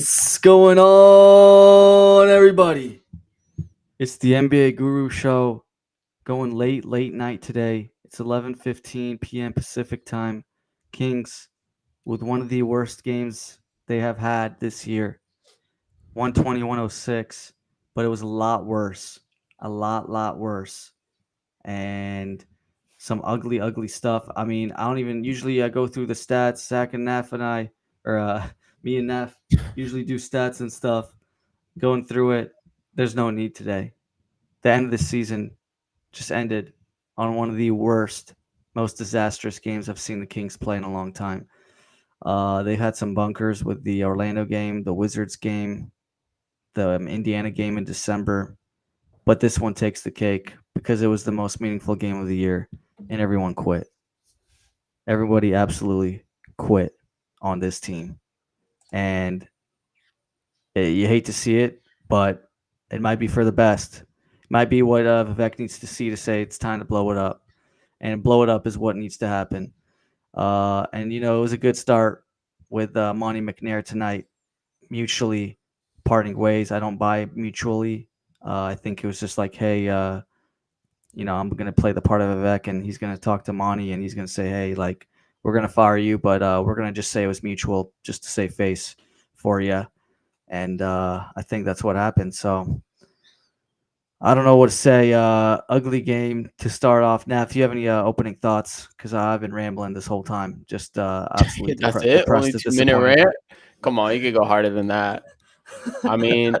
What's going on, everybody? It's the NBA Guru Show going late night today. It's 11:15 p.m. Pacific time. Kings with one of the worst games they have had this year. 120-106, but it was a lot worse. A lot worse. And some ugly stuff. I mean, I don't even usually I go through the stats. Zach and Neff and I, or me and Neff, usually do stats and stuff. Going through it, there's no need today. The end of the season just ended on one of the worst, most disastrous games I've seen the Kings play in a long time. They had some bunkers with the Orlando game, the Wizards game, the Indiana game in December, but this one takes the cake because it was the most meaningful game of the year, and everyone quit. Everybody absolutely quit on this team, and you hate to see it, but it might be for the best. It might be what Vivek needs to see to say it's time to blow it up, and blow it up is what needs to happen. And it was a good start with Monte McNair tonight, mutually parting ways. I don't buy mutually. I think it was just like, hey, I'm going to play the part of Vivek, and he's going to talk to Monty, and he's going to say, hey, like, we're going to fire you, but we're going to just say it was mutual just to save face for you. And I think that's what happened. So I don't know what to say. Ugly game to start off. Now, if you have any opening thoughts, because I've been rambling this whole time, just absolutely That's it. depressed Only and 2 minute disappointed. rant. Come on, you could go harder than that. I mean,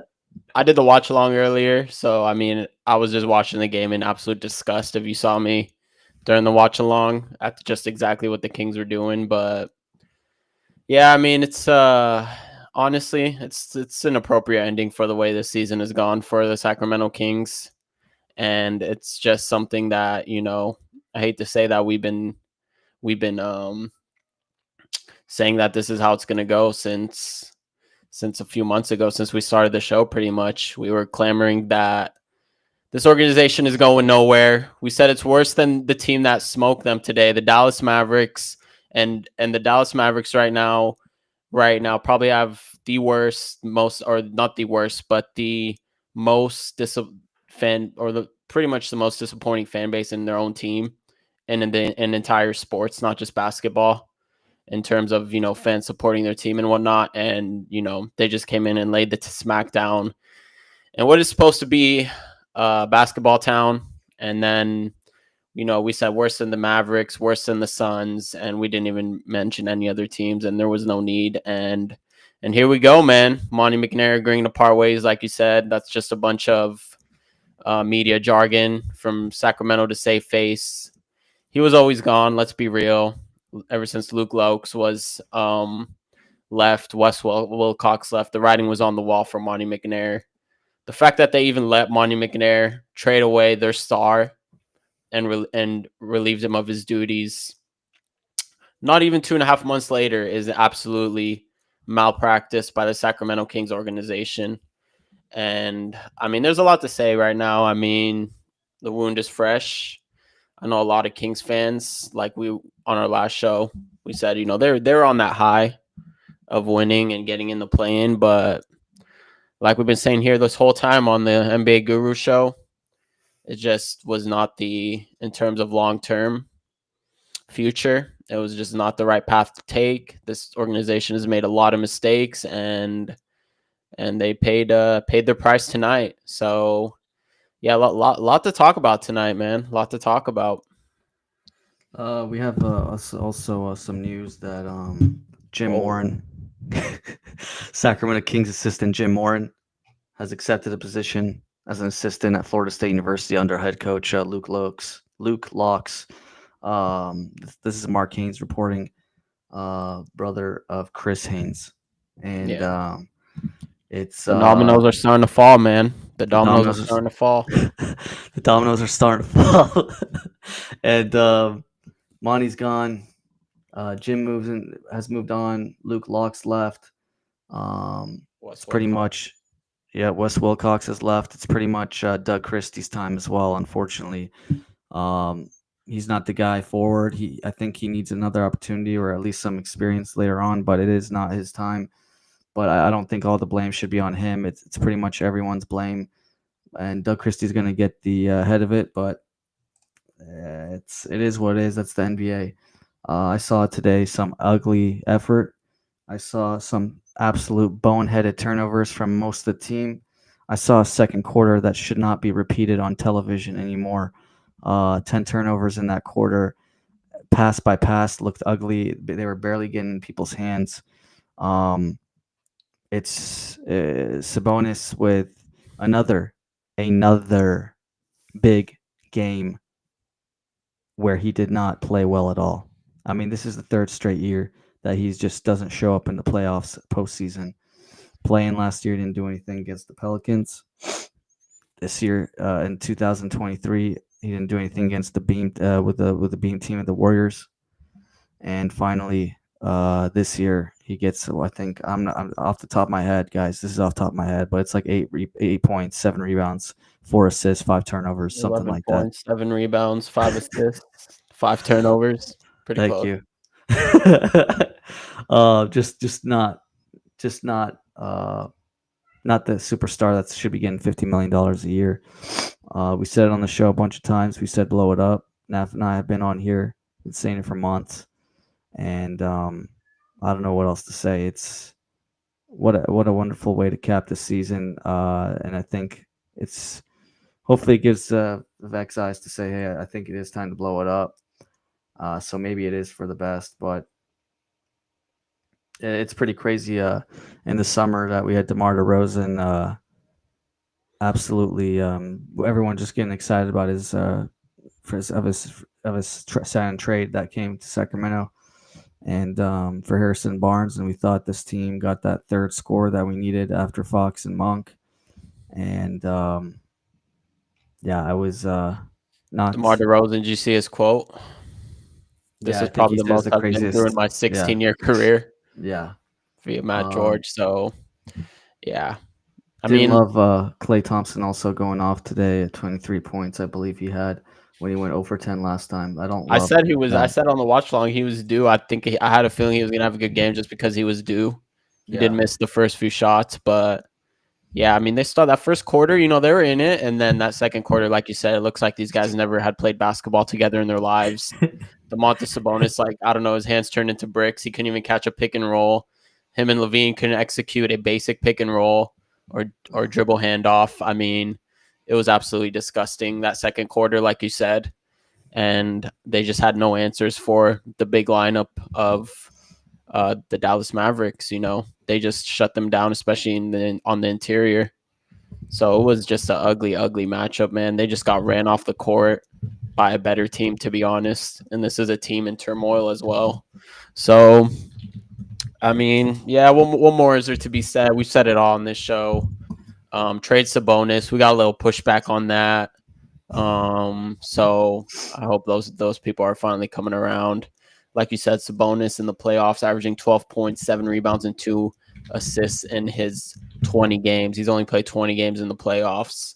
I did the watch along earlier, so I mean, I was just watching the game in absolute disgust. If you saw me during the watch along, at just exactly what the Kings were doing, but yeah, I mean, it's honestly, it's an appropriate ending for the way this season has gone for the Sacramento Kings, and it's just something that I hate to say that we've been saying that this is how it's going to go since a few months ago, since we started the show. Pretty much we were clamoring that this organization is going nowhere. We said it's worse than the team that smoked them today, the Dallas Mavericks. And the Dallas Mavericks right now probably have the worst, most, or not the worst, but the most pretty much the most disappointing fan base in their own team and in entire sports, not just basketball, in terms of fans supporting their team and whatnot. And they just came in and laid the smackdown and what is supposed to be basketball town. And then we said worse than the Mavericks, worse than the Suns, and we didn't even mention any other teams, and there was no need. And here we go, man. Monte McNair agreeing to part ways, like you said. That's just a bunch of media jargon from Sacramento to save face. He was always gone. Let's be real. Ever since Luke Lokes was left, Wes Wilcox left, the writing was on the wall for Monte McNair. The fact that they even let Monte McNair trade away their star and relieved him of his duties not even 2.5 months later is absolutely malpractice by the Sacramento Kings organization. And I mean, there's a lot to say right now. I mean, the wound is fresh. I know a lot of Kings fans, like we on our last show, we said, they're on that high of winning and getting in the play-in, but like we've been saying here this whole time on the NBA Guru Show, it just was not in terms of long-term future, it was just not the right path to take. This organization has made a lot of mistakes, and they paid their price tonight. So yeah, lot to talk about tonight, man. A lot to talk about. We have also some news that Jim Moran, Sacramento Kings assistant Jim Moran, has accepted a position as an assistant at Florida State University under head coach Luke Lokes. This is Mark Haynes reporting, brother of Chris Haynes, and Yeah. it's The dominoes are starting to fall, man. The dominoes are starting to fall. The dominoes are starting to fall, and Monty's gone. Jim has moved on. Luke Locke's left. It's pretty much, Wes Wilcox has left. It's pretty much Doug Christie's time as well, unfortunately. He's not the guy forward. I think he needs another opportunity or at least some experience later on, but it is not his time. but I don't think all the blame should be on him. It's pretty much everyone's blame, and Doug Christie's going to get the head of it. But it is what it is. That's the NBA. I saw today some ugly effort. I saw some absolute boneheaded turnovers from most of the team. I saw a second quarter that should not be repeated on television anymore. 10 turnovers in that quarter, pass by pass, looked ugly. They were barely getting in people's hands. Um, it's Sabonis with another big game where he did not play well at all. I mean, this is the third straight year that he just doesn't show up in the playoffs postseason. Playing last year, didn't do anything against the Pelicans. This year, in 2023, he didn't do anything against the beam with the beam team of the Warriors. And finally, this year he gets. I think I'm off the top of my head, guys. This is off the top of my head, but it's like 8 points, 7 rebounds, 4 assists, 5 turnovers, something 11 like that. points, 7 rebounds, 5 assists, 5 turnovers. Pretty Thank close. you. Just not the superstar that should be getting $50 million a year. We said it on the show a bunch of times. We said blow it up. Naf and I have been on here, been saying it for months, and I don't know what else to say. It's what a wonderful way to cap the season, and I think it's hopefully it gives the Vex eyes to say, hey, I think it is time to blow it up. So maybe it is for the best, but it's pretty crazy. In the summer that we had DeMar DeRozan, absolutely, everyone just getting excited about his sign and trade that came to Sacramento, and for Harrison Barnes, and we thought this team got that third score that we needed after Fox and Monk, and yeah, I was not. DeMar DeRozan, did you see his quote? This Yeah, I is think he probably the says most the I've been through in craziest. my Yeah, 16-year career yeah. via Matt Um, George. So, yeah. I Didn't mean, love Clay Thompson also going off today at 23 points. I believe he had when he went 0 for 10 last time. I don't I love said he was. I that. said on the watch long he was due. I think I had a feeling he was gonna have a good game just because he was due. He did Yeah. miss the first few shots, but yeah, I mean they started that first quarter. They were in it, and then that second quarter, like you said, it looks like these guys never had played basketball together in their lives. Domantas Sabonis, like I don't know, his hands turned into bricks. He couldn't even catch a pick and roll. Him and Levine couldn't execute a basic pick and roll or dribble handoff. I mean, it was absolutely disgusting that second quarter, like you said, and they just had no answers for the big lineup of the Dallas Mavericks. They just shut them down, especially on the interior. So it was just an ugly, ugly matchup, man. They just got ran off the court by a better team, to be honest. And this is a team in turmoil as well. So, I mean, yeah, what more is there to be said? We've said it all on this show. Trade Sabonis. We got a little pushback on that. So I hope those people are finally coming around. Like you said, Sabonis in the playoffs, averaging 12 points, 7 rebounds, and 2 assists in his 20 games. He's only played 20 games in the playoffs.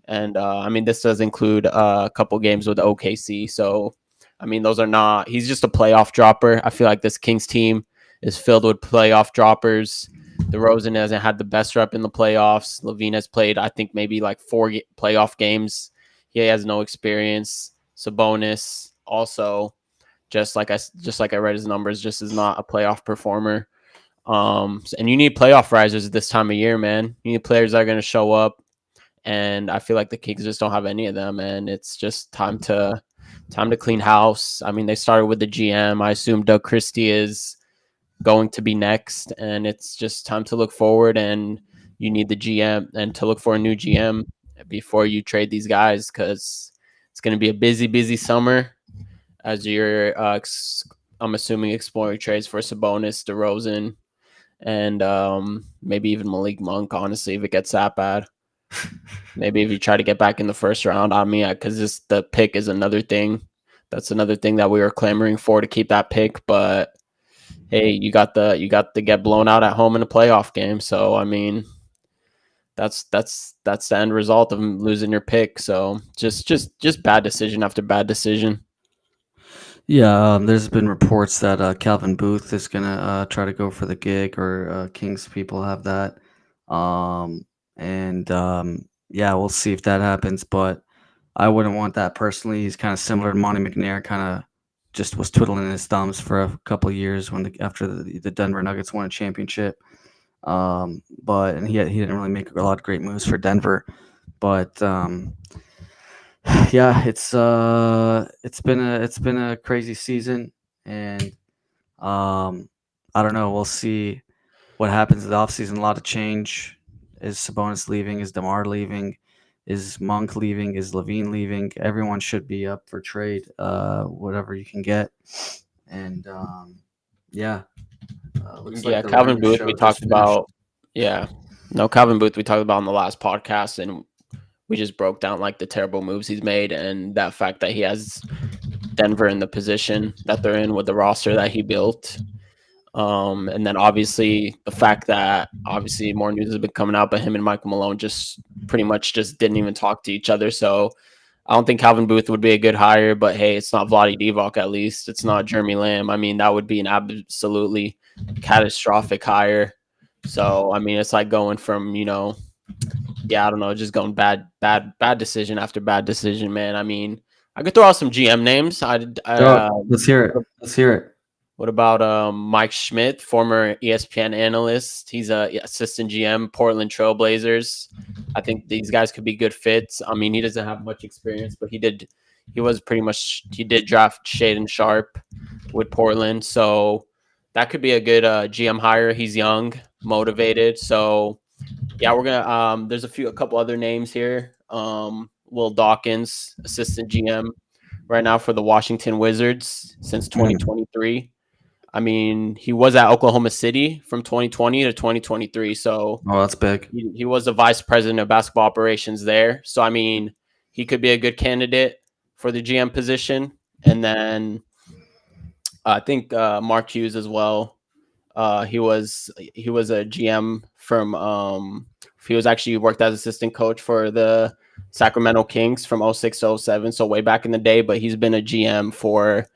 And I mean, this does include a couple games with OKC. So, I mean, those are not, he's just a playoff dropper. I feel like this Kings team is filled with playoff droppers. DeRozan hasn't had the best rep in the playoffs. Levine has played, I think, maybe like 4 playoff games. He has no experience. Sabonis also, just like I read his numbers, just is not a playoff performer. And you need playoff risers this time of year, man. You need players that are going to show up, and I feel like the Kings just don't have any of them, and it's just time to clean house. I mean, they started with the GM. I assume Doug Christie is going to be next, and it's just time to look forward, and you need the GM and to look for a new GM before you trade these guys, because it's going to be a busy summer as you're I'm assuming exploring trades for Sabonis, DeRozan, and maybe even Malik Monk, honestly, if it gets that bad. Maybe if you try to get back in the first round, I mean, because the pick is another thing. That's another thing that we were clamoring for, to keep that pick, but hey, you got to get blown out at home in a playoff game. So I mean, that's the end result of losing your pick. So just bad decision after bad decision. Yeah, there's been reports that Calvin Booth is gonna try to go for the gig, or Kings people have that, and yeah, we'll see if that happens. But I wouldn't want that personally. He's kind of similar to Monte McNair, kind of just was twiddling his thumbs for a couple of years after the Denver Nuggets won a championship. But and he didn't really make a lot of great moves for Denver. But yeah, it's been a crazy season, and um, I don't know. We'll see what happens in the offseason. A lot of change. Is Sabonis leaving? Is DeMar leaving? Is Monk leaving? Is Levine leaving? Everyone should be up for trade. Whatever you can get, and yeah, looks like Yeah, the Calvin Randall Booth we show just talked finished. about. Yeah. No, Calvin Booth we talked about on the last podcast, and we just broke down like the terrible moves he's made and that fact that he has Denver in the position that they're in with the roster that he built. And then obviously the fact that obviously more news has been coming out, but him and Michael Malone just pretty much just didn't even talk to each other. So I don't think Calvin Booth would be a good hire, but hey, it's not Vlade Divac at least. It's not Jeremy Lamb. I mean, that would be an absolutely catastrophic hire. So I mean, it's like going from, yeah, I don't know, just going bad decision after bad decision, man. I mean, I could throw out some GM names. Let's hear it. Let's hear it. What about Mike Schmidt, former ESPN analyst? He's a assistant GM, Portland Trailblazers. I think these guys could be good fits. I mean, he doesn't have much experience, but he did draft Shaden Sharp with Portland, so that could be a good GM hire. He's young, motivated, so yeah, we're gonna. There's a couple other names here. Will Dawkins, assistant GM, right now for the Washington Wizards since Mm. 2023. I mean, he was at Oklahoma City from 2020 to 2023. So Oh, that's big. he was the vice president of basketball operations there. So, I mean, he could be a good candidate for the GM position. And then I think Mark Hughes as well. He was a GM from he was actually worked as assistant coach for the Sacramento Kings from '06 to '07, so way back in the day, but he's been a GM for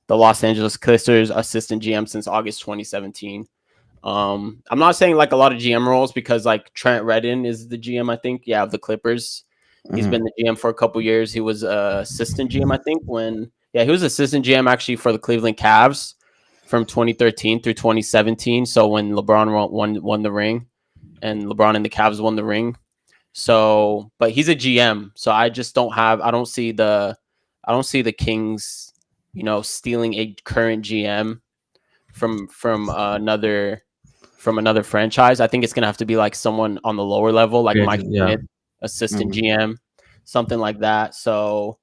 the Los Angeles Clippers, assistant GM since August 2017. I'm not saying like a lot of GM roles because like Trent Redden is the GM, I think, yeah, of the Clippers. He's been Mhm. the GM for a couple years. He was assistant GM, I think, he was assistant GM actually for the Cleveland Cavs from 2013 through 2017. So when LeBron won the ring, and LeBron and the Cavs won the ring. So, but he's a GM, so I don't see the Kings, stealing a current GM from another franchise. I think it's gonna have to be like someone on the lower level, like Mike Yeah. Schmidt, assistant Mhm. GM, something like that. So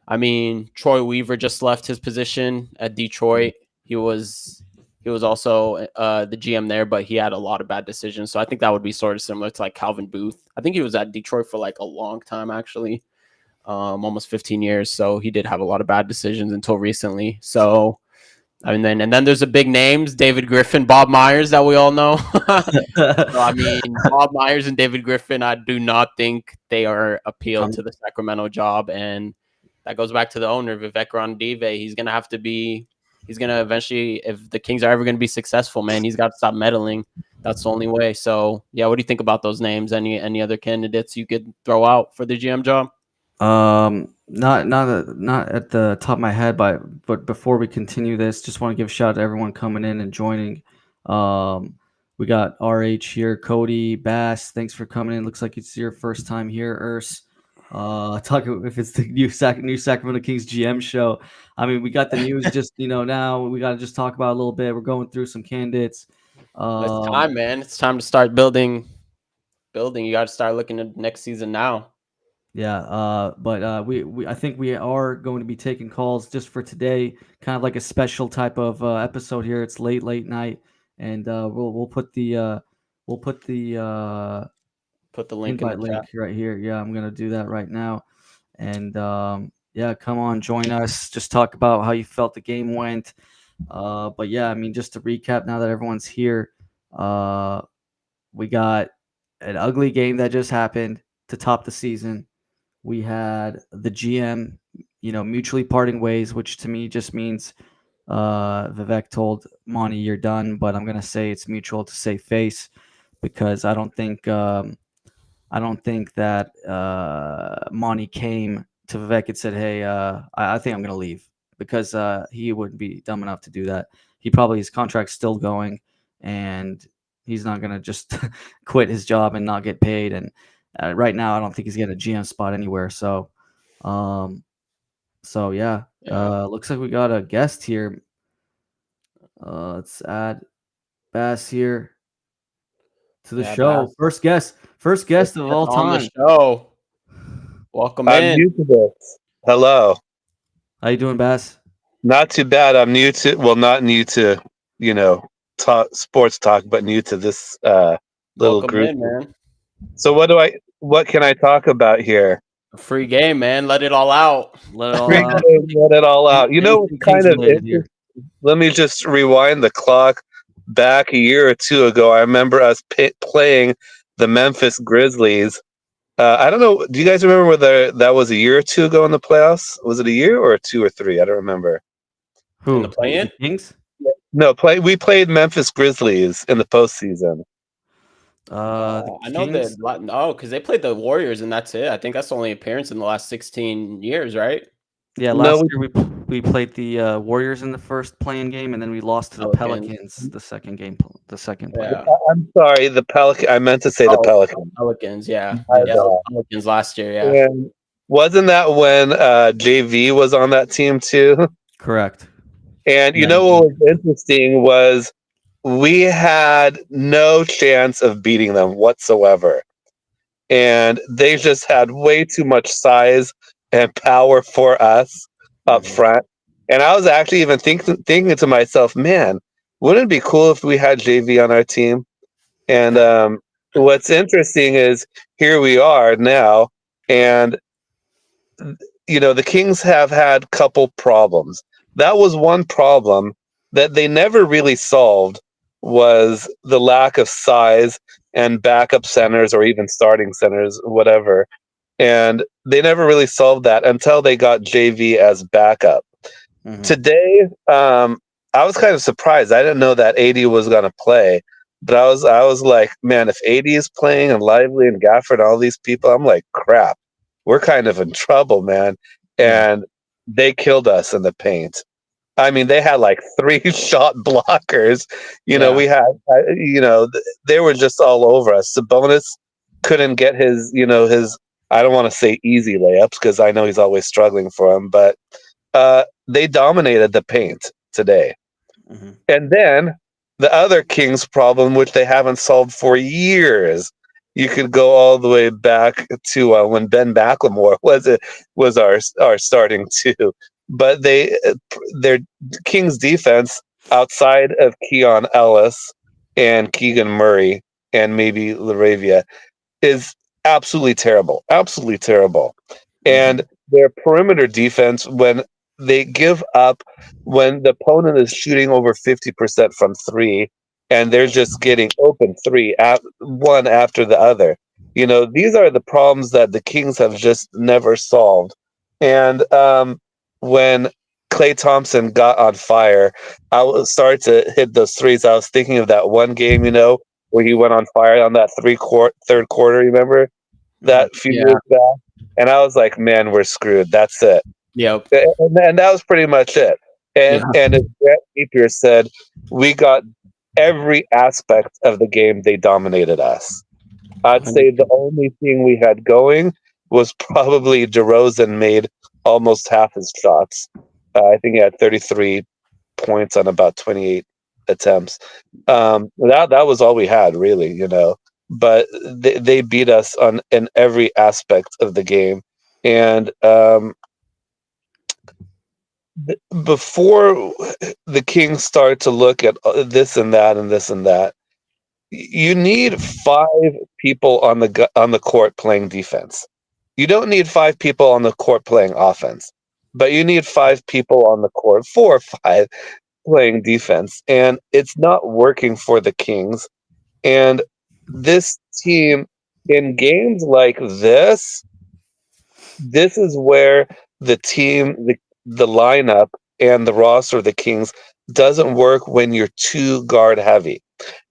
I mean, Troy Weaver just left his position at Detroit. He was also the GM there, but he had a lot of bad decisions. So I think that would be sort of similar to like Calvin Booth. I think he was at Detroit for like a long time, actually, almost 15 years. So he did have a lot of bad decisions until recently. So I mean, and then there's the big names: David Griffin, Bob Myers, that we all know. So I mean, Bob Myers and David Griffin, I do not think they are appealed Um, to the Sacramento job, and that goes back to the owner, Vivek Randive. He's gonna have to be. He's gonna eventually, if the Kings are ever gonna be successful, man, he's got to stop meddling. That's the only way. So yeah, what do you think about those names? Any other candidates you could throw out for the GM job? not at the top of my head, but before we continue this, just want to give a shout out to everyone coming in and joining. Um, we got RH here, Cody Bass. Thanks for coming in. Looks like it's your first time here, Urs. Talk if it's the new Sacramento Kings GM show. I mean, we got the news just now. We got to just talk about it a little bit. We're going through some candidates. It's Um, time, man. It's time to start building. Building. You got to start looking at next season now. Yeah, but we I think we are going to be taking calls just for today, kind of like a special type of episode here. It's late night, and we'll put the Put the link in the invite chat. link right here. Yeah, I'm gonna do that right now, and yeah, come on, join us. Just talk about how you felt the game went. But yeah, I mean, just to recap, now that everyone's here, uh, we got an ugly game that just happened to top the season. We had the GM, mutually parting ways, which to me just means Vivek told Monty, "You're done," but I'm gonna say it's mutual to save face because I don't think that Monty came to Vivek and said, "Hey, I think I'm gonna leave," because he wouldn't be dumb enough to do that. He probably his contract's still going, and he's not gonna just quit his job and not get paid. And right now, I don't think he's getting a GM spot anywhere. Um, so yeah, Yeah. looks like we got a guest here. Let's add Bass here to the Yeah, show. Bass. First guest of all On the time. show. Welcome I'm in. new to this. Hello. How you doing, Bass? Not too bad. I'm new to, well, not new to, you know, talk sports talk, but new to this little Welcome group. in, man. So what can I talk about here? A free game, man. Let it all out. Let it all Free out. game, let it all out. You know, what's Anything kind Kings of related interesting. here. Let me just rewind the clock back a year or two ago. I remember us playing the Memphis Grizzlies. I don't know. Do you guys remember whether that was a year or two ago in the playoffs? Was it a year or two or three? I don't remember. In the Who? play-in? The Kings? No, we played Memphis Grizzlies in the postseason. The I know Kings? that. No, because they played the Warriors, and that's it. I think that's the only appearance in the last 16 years, right? Yeah, No, last year we played the Warriors in the first playing game, and then we lost to the Pelicans. Pelicans the second playing Yeah. game. I'm sorry, the Pelican. I meant to say the Oh, Pelicans. Pelicans. Yeah. My Yeah. bad. Pelicans last year. Yeah. And wasn't that when JV was on that team too? Correct. And you Yeah. know what was interesting was we had no chance of beating them whatsoever. And they just had way too much size and power for us up Mhm. front. And I was actually even thinking to myself, man, wouldn't it be cool if we had JV on our team? And what's interesting is here we are now, and the Kings have had a couple problems. That was one problem that they never really solved was the lack of size and backup centers or even starting centers, whatever. And they never really solved that until they got JV as backup. Mhm. Today, I was kind of surprised. I didn't know that AD was going to play, but I was like, man, if AD is playing and Lively and Gafford and all these people, I'm like, crap, we're kind of in trouble, man. Yeah. And they killed us in the paint. I mean, they had like three shot blockers. Yeah. We had, they were just all over us. Sabonis couldn't get his. I don't want to say easy layups because I know he's always struggling for them, but they dominated the paint today. Mhm. And then the other Kings problem, which they haven't solved for years, you could go all the way back to when Ben McLemore was our starting two. But their Kings defense outside of Keon Ellis and Keegan Murray and maybe Laravia is absolutely terrible, absolutely terrible. Mhm. And their perimeter defense, when they give up, when the opponent is shooting over 50% from three, and they're just getting open three, one after the other. These are the problems that the Kings have just never solved. And when Clay Thompson got on fire, started to hit those threes. I was thinking of that one game, where he went on fire on that third quarter. Remember Mhm. that few Yeah. years back? And I was like, man, we're screwed. That's it. Yep. And that was pretty much it. Yeah. And as Brett Napier said, we got every aspect of the game. They dominated us. I'd say the 100%. only thing we had going was probably DeRozan made almost half his shots. I think he had 33 points on about 28 attempts. That was all we had, really. But they beat us in every aspect of the game. And before the Kings start to look at this and that and this and that, you need five people on the court playing defense. You don't need five people on the court playing offense, but you need five people on the court, four or five playing defense, and it's not working for the Kings. And this team in games like this is where the team, the lineup, and the roster of the Kings doesn't work when you're too guard heavy.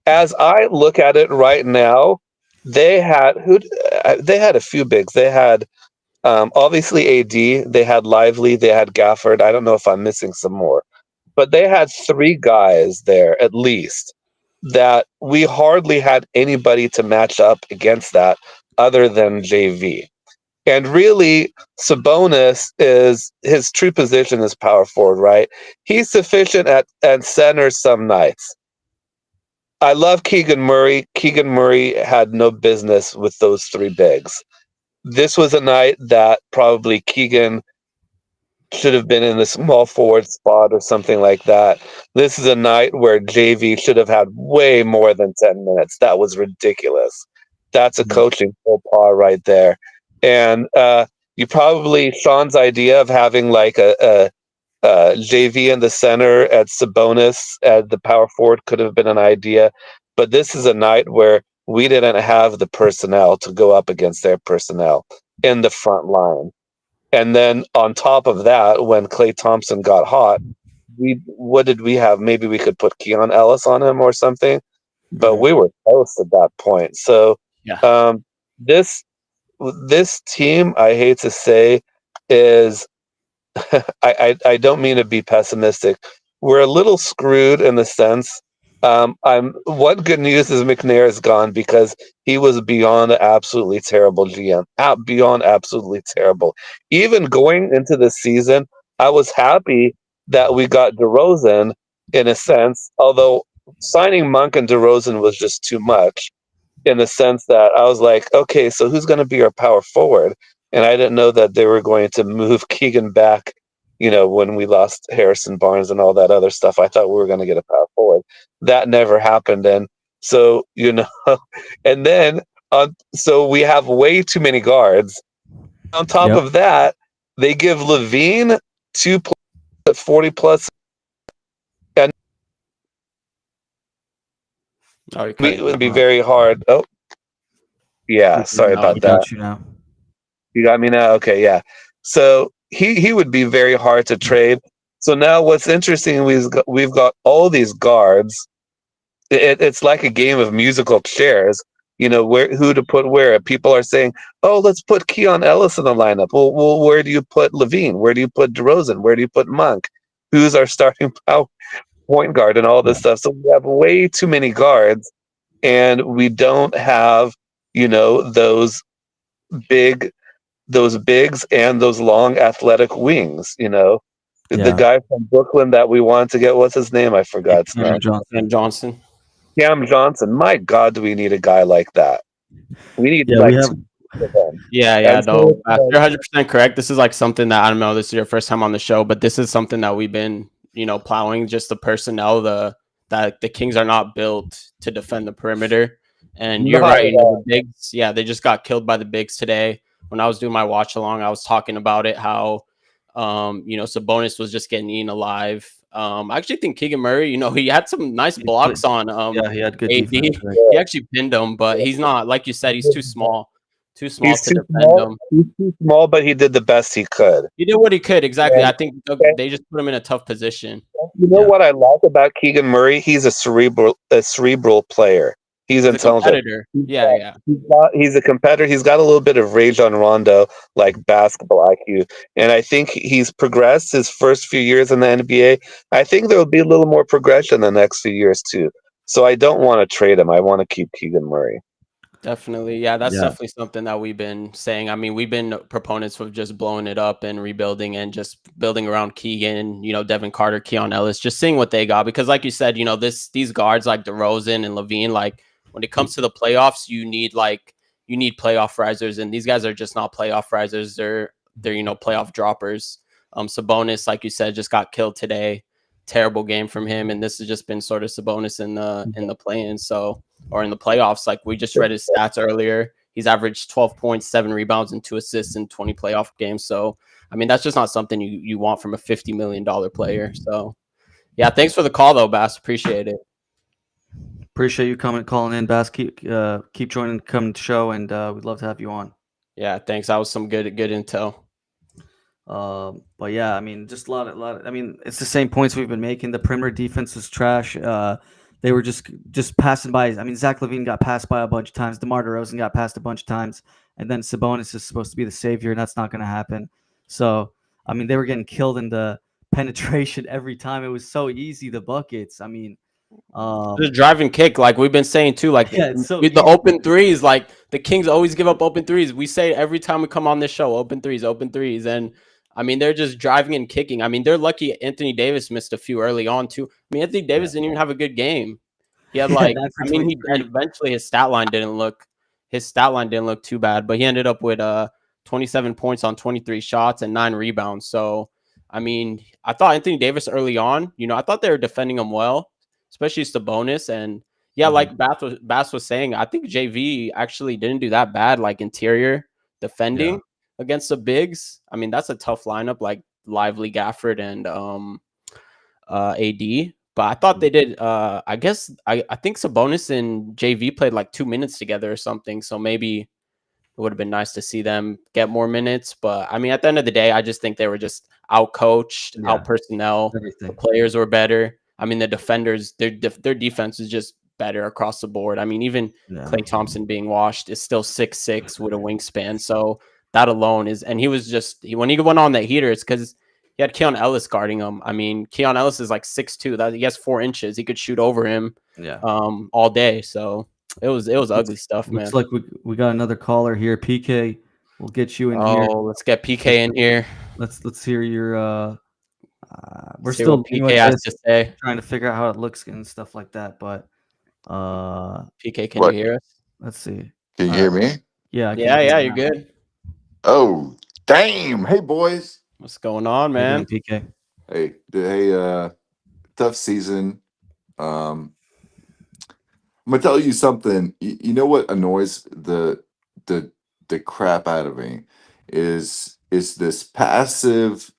As I look at it right now, they had they had a few bigs. They had obviously AD, they had Lively, they had Gafford. I don't know if I'm missing some more, but they had three guys there at least that we hardly had anybody to match up against that other than JV. And really, Sabonis is his true position is power forward, right? He's sufficient at center some nights. I love Keegan Murray. Keegan Murray had no business with those three bigs. This was a night that probably Keegan should have been in the small forward spot or something like that. This is a night where JV should have had way more than 10 minutes. That was ridiculous. That's a coaching faux pas right there. And you probably, Sean's idea of having like a JV in the center at Sabonis at the power forward could have been an idea. But this is a night where we didn't have the personnel to go up against their personnel in the front line. And then on top of that, when Klay Thompson got hot, what did we have? Maybe we could put Keon Ellis on him or something, but we were close at that point. So Yeah. this this team, I hate to say, is I don't mean to be pessimistic. We're a little screwed in the sense. I'm What good news is McNair is gone because he was beyond absolutely terrible GM, beyond absolutely terrible. Even going into the season, I was happy that we got DeRozan in a sense, although signing Monk and DeRozan was just too much in the sense that I was like, okay, so who's going to be our power forward? And I didn't know that they were going to move Keegan back, when we lost Harrison Barnes and all that other stuff. I thought we were going to get a power forward. That never happened. And so, and then, so we have way too many guards. On top of that, they give Levine 40 plus. And it would be very hard. Oh, yeah. Sorry about that. Got you now. You got me now? Okay, yeah. So he would be very hard to trade. So now what's interesting, we've got all these guards. It's like a game of musical chairs. Who to put where. People are saying, "Oh, let's put Keon Ellis in the lineup." Well, where do you put Levine? Where do you put DeRozan? Where do you put Monk? Who's our starting point guard and all this stuff? So we have way too many guards, and we don't have those big those bigs and those long athletic wings. The guy from Brooklyn that we wanted to get, what's his name? I forgot his name. Cam Johnson. Cam Johnson. My God, do we need a guy like that? We need we have. Yeah, no, you're 100% correct. This is like something that, I don't know, this is your first time on the show, but this is something that we've been, plowing, just the personnel, that the Kings are not built to defend the perimeter. And you're right, the bigs, they just got killed by the bigs today. When I was doing my watch along, I was talking about it, how Sabonis was just getting eaten alive. I actually think Keegan Murray, he had some nice blocks on he had good AD. defense, right? He actually pinned him, but he's not, like you said, he's too small. Too small He's to too defend small. him. He's too small, but he did the best he could. He did what he could, exactly. Yeah. I think they just put him in a tough position. You know what I like about Keegan Murray? He's a cerebral player. He's intelligent. A competitor. He's a competitor. He's got a little bit of Rajon Rondo, like basketball IQ. And I think he's progressed his first few years in the NBA. I think there will be a little more progression the next few years, too. So I don't want to trade him. I want to keep Keegan Murray. Definitely. Yeah, that's definitely something that we've been saying. I mean, we've been proponents of just blowing it up and rebuilding and just building around Keegan, Devin Carter, Keon Ellis, just seeing what they got. Because like you said, these guards like DeRozan and Levine, like when it comes to the playoffs, you need playoff risers, and these guys are just not playoff risers. They're playoff droppers. Sabonis, like you said, just got killed today. Terrible game from him, and this has just been sort of Sabonis in the play-in, or in the playoffs. Like we just read his stats earlier. He's averaged 12 points, 7 rebounds, and 2 assists in 20 playoff games. So, I mean, that's just not something you want from a $50 million player. So, yeah, thanks for the call, though, Bass. Appreciate it. Appreciate you calling in, Bass. Keep joining, coming to the show, and we'd love to have you on. Yeah, thanks. That was some good intel. But yeah, I mean, just I mean, it's the same points we've been making. The perimeter defense was trash. They were just passing by. I mean, Zach Levine got passed by a bunch of times. DeMar DeRozan got passed a bunch of times, and then Sabonis is supposed to be the savior, and that's not going to happen. So, I mean, they were getting killed in the penetration every time. It was so easy, the buckets. I mean, The drive and kick, like we've been saying too, like yeah, it's so with the easy. open threes, like the Kings always give up open threes. We say every time we come on this show, open threes. And I mean, they're just driving and kicking. I mean, they're lucky Anthony Davis missed a few early on too. I mean, Anthony Yeah, Davis didn't even have a good game. He had yeah, like, 9 for he 23. eventually his stat line didn't look too bad, but he ended up with 27 points on 23 shots and 9 rebounds. So I mean, I thought Anthony Davis early on, I thought they were defending him well, especially Sabonis. And yeah, Mhm. like Bass was saying, I think JV actually didn't do that bad, like interior Yeah, defending against the bigs. I mean, that's a tough lineup, like Lively, Gafford, and AD. But I thought they did. I guess I think Sabonis and JV played like 2 minutes together or something. So maybe it would have been nice to see them get more minutes. But I mean, at the end of the day, I just think they were just out coached, yeah, out personnel. The everything. players were better. I mean, the defenders, their defense is just better across the board. I mean, even Yeah, Klay Thompson being washed is still 6'6" with a wingspan. So that alone is, and he was just when he went on that heater, it's because he had Keon Ellis guarding him. I mean, Keon Ellis is like 6'2". That he has 4 inches. He could shoot over him yeah. all day. So it was Looks ugly stuff, looks man. like we got another caller here. PK, we'll get you in here. Oh, let's get Let's PK in here. let's hear your we're See what still new PK at has this, to say. trying to figure out how it looks and stuff like that, but uh PK, can you What? hear us? let's see. Can you All hear right. me? Yeah, I can Yeah, hear yeah, you you're now. good. Oh, damn. Hey, boys. What's going on, How you doing, man? PK? Hey, tough season. Um, I'm gonna tell you something. You know what annoys the the crap out of me is this passive,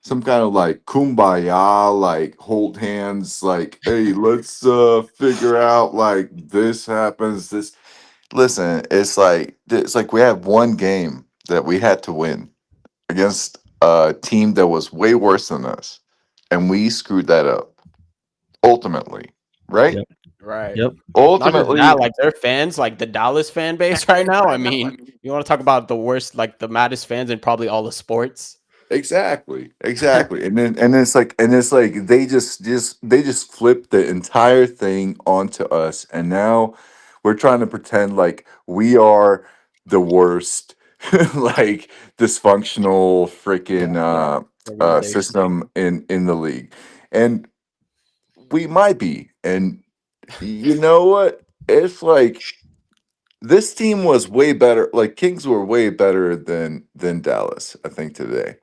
some kind of like kumbaya, like hold hands, like, hey, let's figure out like this happens. This listen, it's like we have one game that we had to win against a team that was way worse than us, and we screwed that up ultimately, right? Yep. Right. Yep. Not just Ultimately, that, like their fans, like the Dallas fan base right now. I mean, you want to talk about the worst, like the maddest fans in probably all the sports. exactly, and it's like they just flipped the entire thing onto us, and now we're trying to pretend like we are the worst, like dysfunctional freaking Organization. system in the league, and we might be, and you know what? It's like this team was way better. Like Kings were way better than Dallas. I think today,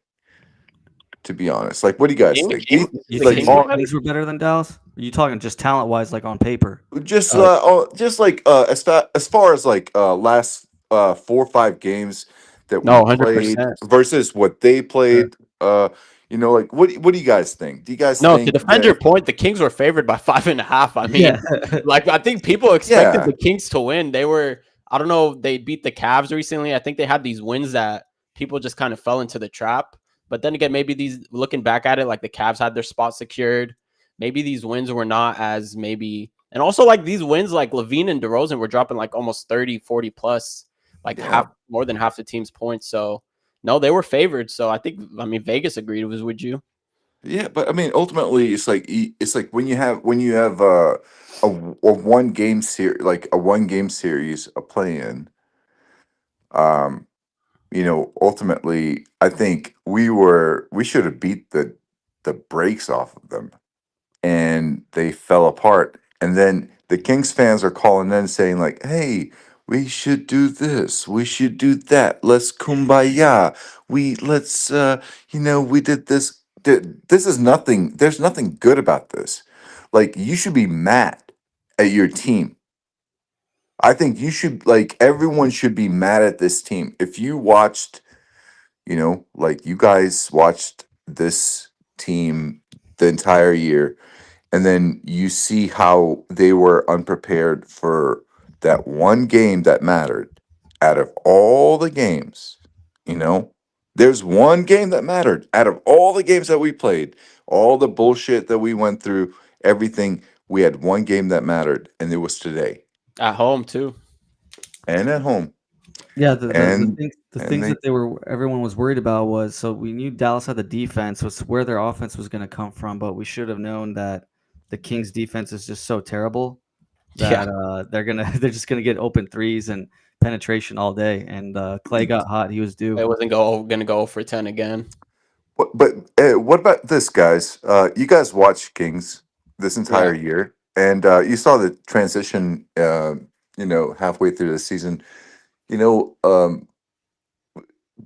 to be honest. Like, what do you guys think? You The think Like Kings were on better. Kings were better than Dallas? Are you talking just talent wise, like on paper? just like as far as like last 4 or 5 games that No, we one hundred played percent. versus what they Yeah. played. Like what do you guys think? Do you guys No, to think defend that? your point, the Kings were favored by 5.5. I Yeah. mean, like I think people expected Yeah, the Kings to win. They were, I don't know, they beat the Cavs recently. I think they had these wins that people just kind of fell into the trap. But then again, maybe these looking back at it, like the Cavs had their spot secured. Maybe these wins were not as maybe, and also like these wins, like Levine and DeRozan were dropping like almost 30, 40 plus, like yeah. half more than half the team's points. So no, they were favored. So I think, I mean, Vegas agreed. Was would you? Yeah, but I mean, ultimately, it's like when you have a one game series, a play in. Um, ultimately, I think we should have beat the brakes off of them, and they fell apart. And then the Kings fans are calling in saying like, "Hey, we should do this. We should do that. Let's kumbaya. We did this. This is nothing. There's nothing good about this. Like you should be mad at your team. I think you should like everyone should be mad at this team. If you watched, like you guys watched this team the entire year, and then you see how they were unprepared for that one game that mattered out of all the games, you know? There's one game that mattered out of all the games that we played, all the bullshit that we went through, everything. We had one game that mattered, and it was today At home too. and at home. Yeah, the And things they that everyone was worried about was, so we knew Dallas had the defense, was where their offense was going to come from, but we should have known that the Kings defense is just so terrible Yeah. that they're just gonna get open threes and penetration all day. And Clay got hot; he was due. It wasn't gonna go for 10 again. but what about this, guys? You guys watched Kings this Yeah. entire year, and you saw the transition. Halfway through the season. You know,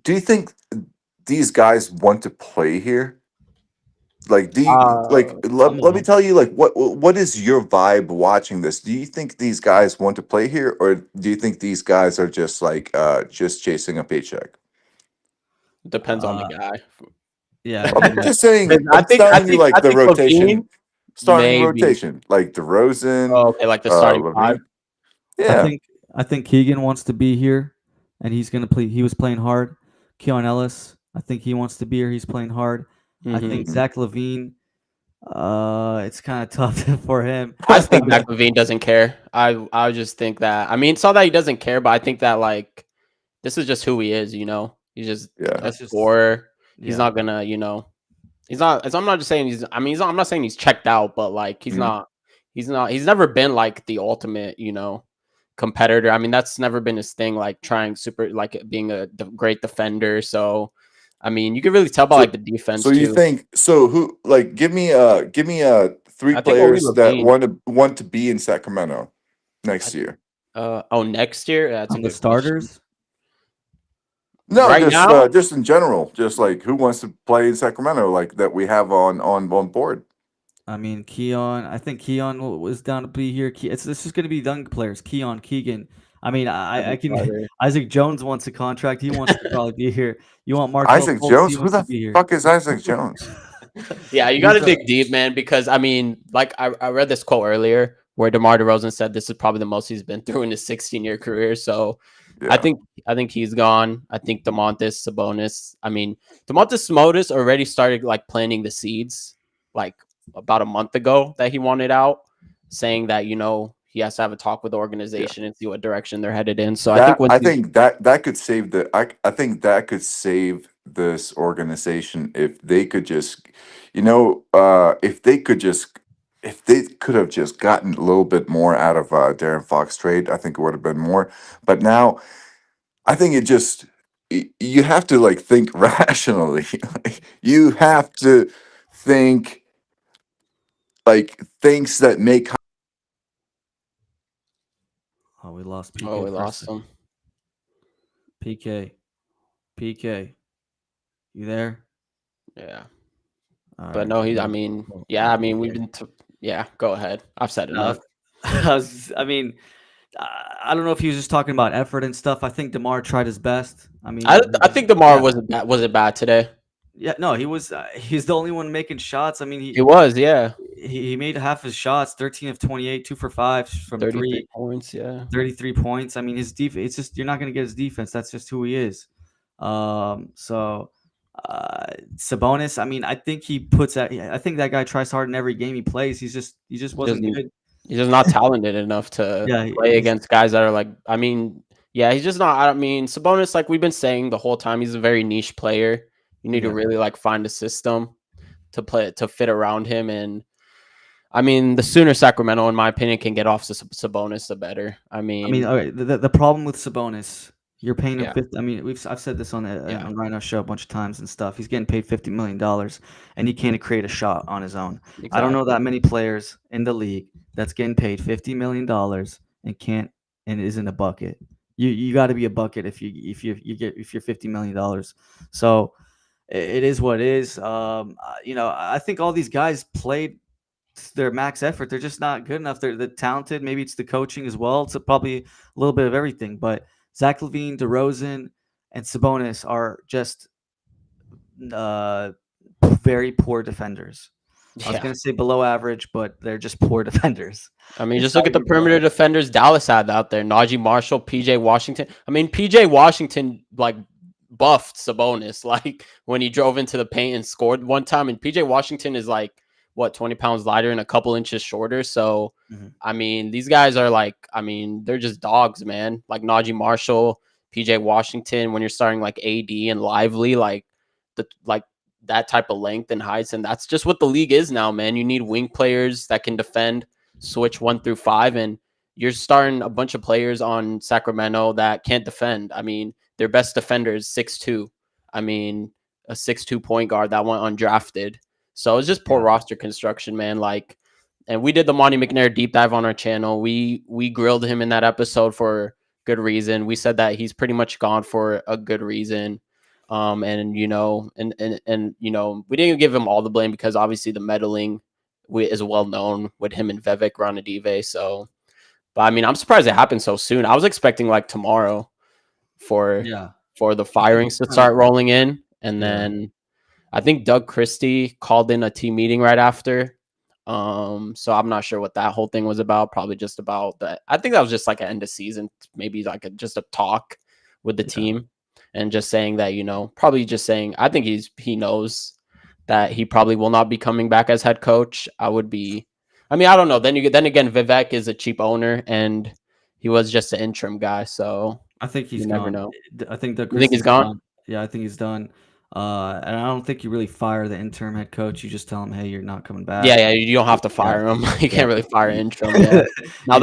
do you think these guys want to play here? Like, do you like? Some of Let me them. tell you, like, what is your vibe watching this? Do you think these guys want to play here, or do you think these guys are just like just chasing a paycheck? Depends on the Uh, guy. yeah, I I'm mean, just saying. I I'm think I telling you, think like I the think rotation, Levine starting maybe. rotation, like DeRozan, Oh, okay, like the starting five. Levine. I Yeah, think I think Keegan wants to be here, and he's gonna play. He was playing hard. Keon Ellis, I think he wants to be here. He's playing hard. I Hmm. think mhm. Zach Levine, it's kind of tough for him. I think Yeah, Zach Levine doesn't care. I just think that. I mean, it's not that he doesn't care, but I think that like this is just who he is. He's just Yeah, a that's just scorer. He's yeah. not gonna. He's not. I'm not just saying he's. I mean, I'm not saying he's checked out, but like he's mhm. not. He's not. He's never been like the ultimate. Competitor. I mean, that's never been his thing. Like trying super, like being a great defender. So, I mean, you can really tell by like So, the defense so you too. think so? Who like give me three I think only players that Levine. want to be in Sacramento I, next year? next year. That's a On the good question. starters, No, Right now, just in general, just like who wants to play in Sacramento, like that we have on board. I mean, Keon. I think Keon was down to be here. This is going to be young players. Keon, Keegan. I mean, as I a can. starter. Isaac Jones wants a contract. He wants to probably be here. You want Markel Isaac Fultz? He Jones, who wants to the be here. fuck is Isaac Jones? Yeah, you got to He's dig deep, man. Because I mean, like I read this quote earlier where DeMar DeRozan said this is probably the most he's been through in his 16-year career. So I Yeah, think I think he's gone. I think Demontis Sabonis. I mean, Demontis Sabonis already started like planting the seeds like about a month ago that he wanted out, saying that he has to have a talk with the yeah. organization and see what direction they're headed in. So I think That once I he's think that could save I think that could save this organization if they could just, if they could have just gotten a little bit more out of Darren Fox trade, I think it would have been more. But now I think it just you have to like think rationally. Like, you have to think like things that make. Oh, we lost oh, PK we for a lost second. him. PK, you there? Yeah. All But right. no, I Well, mean, well, yeah, well, I mean, we've PK. been yeah, go ahead. I've said No, enough. I mean, I don't know if he was just talking about effort and stuff. I think Demar tried his best. I I mean, I think DeMar yeah, wasn't bad today. yeah. No, he's the only one making shots. I mean, He was, yeah. he made half his shots, 13 of 28, 2 for 5 from 33 3, points, yeah. 33 points. I mean, his defense. It's just you're not going to get his defense. That's just who he is. So Sabonis. I mean, I think he puts that. I think that guy tries hard in every game he plays. He just Just wasn't good. he's just not talented enough to Yeah, play against guys that are like I mean, yeah, he's just not I mean, Sabonis, like we've been saying the whole time, he's a very niche player. You need to yeah. really like find a system to fit around him and I mean, the sooner Sacramento, in my opinion, can get off Sabonis, the better. I I mean, mean, all right, the problem with Sabonis, you're paying him yeah, 50. I mean, I've said this yeah, on Rhino's show a bunch of times and stuff. He's getting paid $50 million, and he can't create a shot on his own. I don't know exactly. that many players in the league that's getting paid $50 million and can't and isn't a bucket. You got to be a bucket if you're $50 million. So it is what it is. I think all these guys played their max effort. They're just not good enough. They're talented. Maybe it's the coaching as well. It's probably a little bit of everything. But Zach Levine, DeRozan, and Sabonis are just uh, very poor defenders. I was Yeah. gonna say below average, but they're just poor defenders. I mean, It's just not look at the even below perimeter average. defenders Dallas had out there. Najee Marshall, PJ Washington. I mean, PJ Washington, like, buffed Sabonis, like when he drove into the paint and scored one time. And PJ Washington is like, what, 20 pounds lighter and a couple inches shorter. So, I mean, these guys are like, I mean, they're just dogs, man. Like Najee Marshall, PJ Washington, when you're starting like AD and Lively, like that type of length and heights. And that's just what the league is now, man. You need wing players that can defend, switch 1 through 5. And you're starting a bunch of players on Sacramento that can't defend. I mean, their best defender is 6'2". I mean, a 6'2" point guard that went undrafted. So it's just poor roster construction, man. Like, and we did the Monte McNair deep dive on our channel. We grilled him in that episode for good reason. We said that he's pretty much gone for a good reason. And you know, and you know, we didn't give him all the blame because obviously the meddling is well known with him and Vivek Ranadive. So, but I mean, I'm surprised it happened so soon. I was expecting like tomorrow for the firings to start rolling in, and then I think Doug Christie called in a team meeting right after. So I'm not sure what that whole thing was about. Probably just about that. I think that was just like an end of season, maybe like just a talk with the team, and just saying that, you know, probably just saying, I think he knows that he probably will not be coming back as head coach. I mean, I don't know. Then again, Vivek is a cheap owner, and he was just an interim guy. So I think he's you gone. Never know. I think You think he's gone? Yeah, I think he's done. And I don't think you really fire the interim head coach. You just tell him, "Hey, you're not coming back." Yeah, you don't have to fire him. You can't really fire an interim. Yeah. Now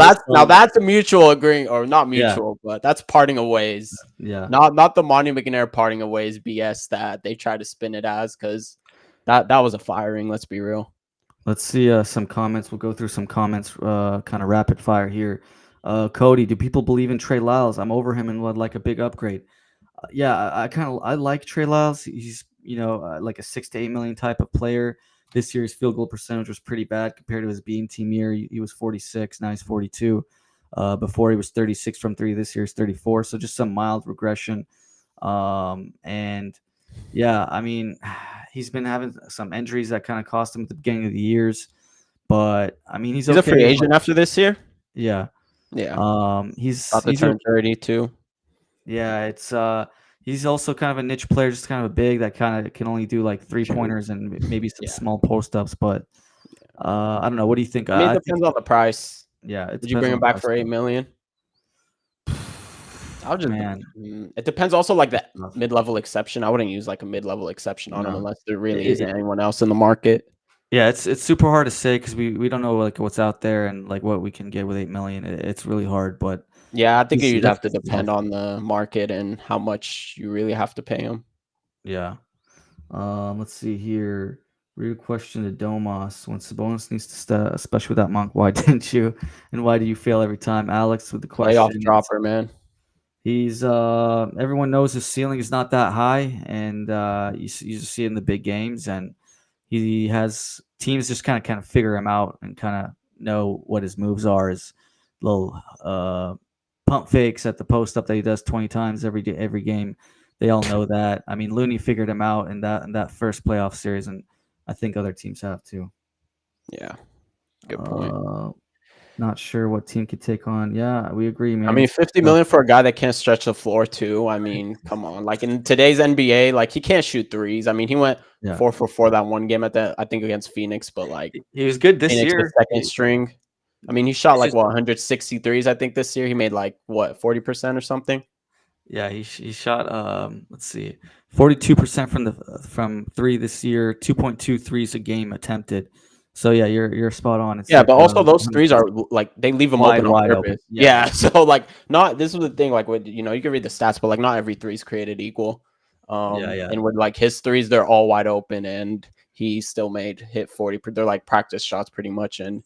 that's a mutual agreeing, or not mutual, but that's parting of ways. Yeah. Not the Monte McNair parting of ways BS that they try to spin it as, because that was a firing. Let's be real. Let's see some comments. We'll go through some comments, kind of rapid fire here. Cody, do people believe in Trey Lyles? I'm over him and would like a big upgrade. Yeah, I like Trey Lyles. He's, you know, like a 6 to 8 million type of player. This year's field goal percentage was pretty bad compared to his Beam team year. He was 46, now he's 42. Before he was 36 from 3. This year's 34. So just some mild regression. And yeah, I mean, he's been having some injuries that kind of cost him at the beginning of the years. But I mean, he's okay. A free agent after this year. Yeah. He's about to turn 32. Yeah, it's he's also kind of a niche player, just kind of a big that kind of can only do like 3-pointers and maybe some small post ups. But I don't know. What do you think? I mean, it depends on the price. Yeah, did you bring him back for $8 million? It depends also, like the mid-level exception. I wouldn't use like a mid-level exception on him unless there really isn't anyone else in the market. Yeah, it's super hard to say because we don't know like what's out there and like what we can get with $8 million. It's really hard, but yeah, I think you'd have to depend on the market and how much you really have to pay him. Yeah. Let's see here. Real question to Domas. When Sabonis needs to start, especially with that Monk, why didn't you? And why do you fail every time? Alex with the question. Playoff dropper, man. He's everyone knows his ceiling is not that high, and you just see it in the big games, and he has teams just kind of figure him out and kind of know what his moves are. His little pump fakes at the post up that he does 20 times every game. They all know that. I mean, Looney figured him out in that first playoff series, and I think other teams have too. Yeah, good point. Not sure what team could take on. Yeah, we agree, man. I mean, $50 million for a guy that can't stretch the floor too. I mean, come on. Like in today's NBA, like he can't shoot threes. I mean, he went 4 for 4 that one game I think against Phoenix, but like he was good this year. Second string. I mean, he shot like 160 threes, I think, this year. He made like 40% or something. Yeah, he shot let's see, 42% from 3 this year, 2.2 threes a game attempted. So yeah, you're spot on. It's but also those threes are like they leave them open on purpose. Open. Yeah, so like this was the thing. Like with you can read the stats, but like not every three is created equal. And with like his threes, they're all wide open, and he still hit 40. They're like practice shots pretty much, and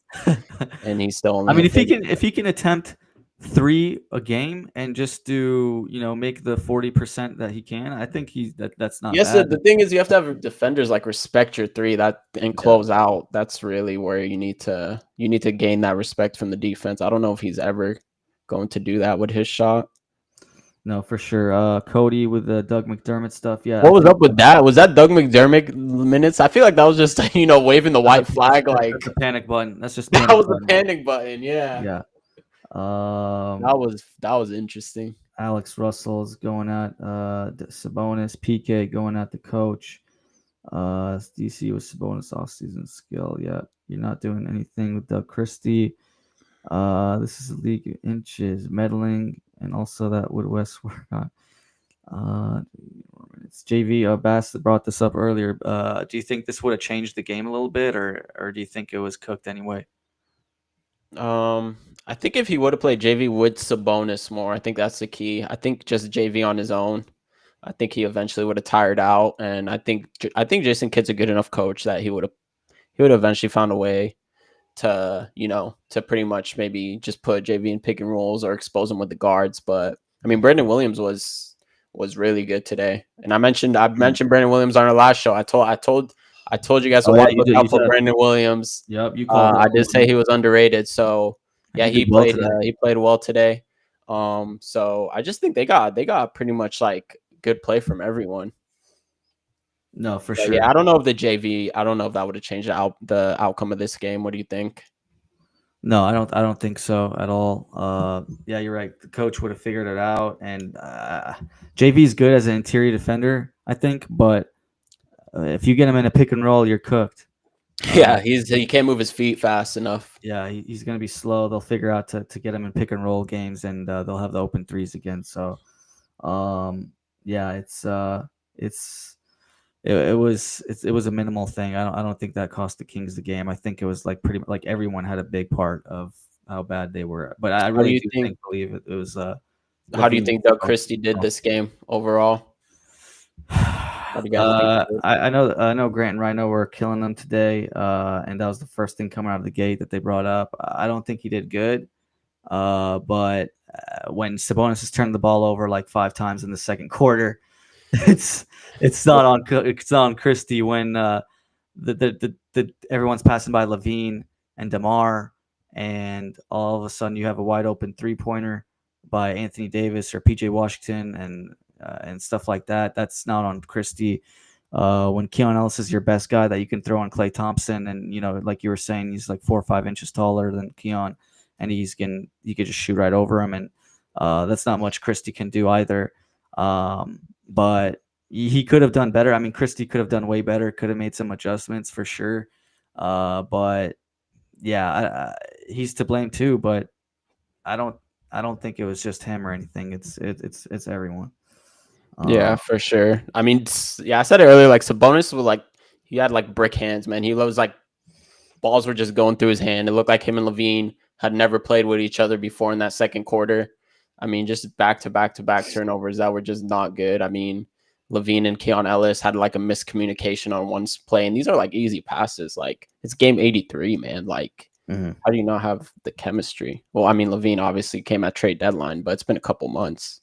he's still. I mean, if he can attempt 3 a game and just do make the 40% that he can, I think that's not bad. The thing is you have to have defenders like respect your 3 and close out. That's really where you need to gain that respect from the defense. I don't know if he's ever going to do that with his shot. No, for sure. Cody with the Doug McDermott stuff. Yeah. What was up with that? Was that Doug McDermott minutes? I feel like that was just waving the white flag, like the panic button. That's just that was the panic button. Yeah. Yeah. That was interesting. Alex Russell is going at Sabonis. PK going at the coach. DC with Sabonis offseason skill. Yeah, you're not doing anything with Doug Christie. This is a league of inches, meddling, and also that Wood West work on. It's JV Bass that brought this up earlier. Do you think this would have changed the game a little bit, or do you think it was cooked anyway? I think if he would have played JV with Sabonis more, I think that's the key. I think just JV on his own, I think he eventually would have tired out, and I think Jason Kidd's a good enough coach that he would eventually found a way to to pretty much maybe just put JV in pick and rolls or expose him with the guards. But I mean, Brandon Williams was really good today, and I mentioned Brandon Williams on our last show. I told you guys to watch look out for Brandon Williams. Yep, you called. I did say he was underrated, so yeah, he played well today. So I just think they got pretty much like good play from everyone. No, for sure. Yeah, I don't know if the JV. I don't know if that would have changed the outcome of this game. What do you think? No, I don't think so at all. Yeah, you're right. The coach would have figured it out, and JV is good as an interior defender, I think. But if you get him in a pick and roll, you're cooked. Yeah, he can't move his feet fast enough. Yeah, he's going to be slow. They'll figure out to get him in pick and roll games, and they'll have the open threes again. So, yeah, it was a minimal thing. I don't think that cost the Kings the game. I think it was like pretty like everyone had a big part of how bad they were. But I really believe it was. How do you think Doug Christie did this game overall? How do you guys think? I know Grant and Rhino were killing them today, and that was the first thing coming out of the gate that they brought up. I don't think he did good, but when Sabonis has turned the ball over like 5 times in the second quarter, it's not on Christie when the everyone's passing by Levine and DeMar, and all of a sudden you have a wide open 3-pointer by Anthony Davis or PJ Washington and stuff like that. That's not on Christie. When Keon Ellis is your best guy that you can throw on Klay Thompson, and like you were saying, he's like 4 or 5 inches taller than Keon, and you could just shoot right over him, and that's not much Christie can do either. But he could have done better. I mean, Christie could have done way better. Could have made some adjustments for sure. But yeah, he's to blame too. But I don't think it was just him or anything. It's everyone. Yeah, for sure. I mean, yeah, I said it earlier. Like Sabonis was like he had like brick hands, man. He was like balls were just going through his hand. It looked like him and Levine had never played with each other before in that second quarter. I mean, just back to back turnovers that were just not good. I mean, Levine and Keon Ellis had like a miscommunication on one play, and these are like easy passes. Like it's game 83, man. Like, how do you not have the chemistry? Well, I mean, Levine obviously came at trade deadline, but it's been a couple months.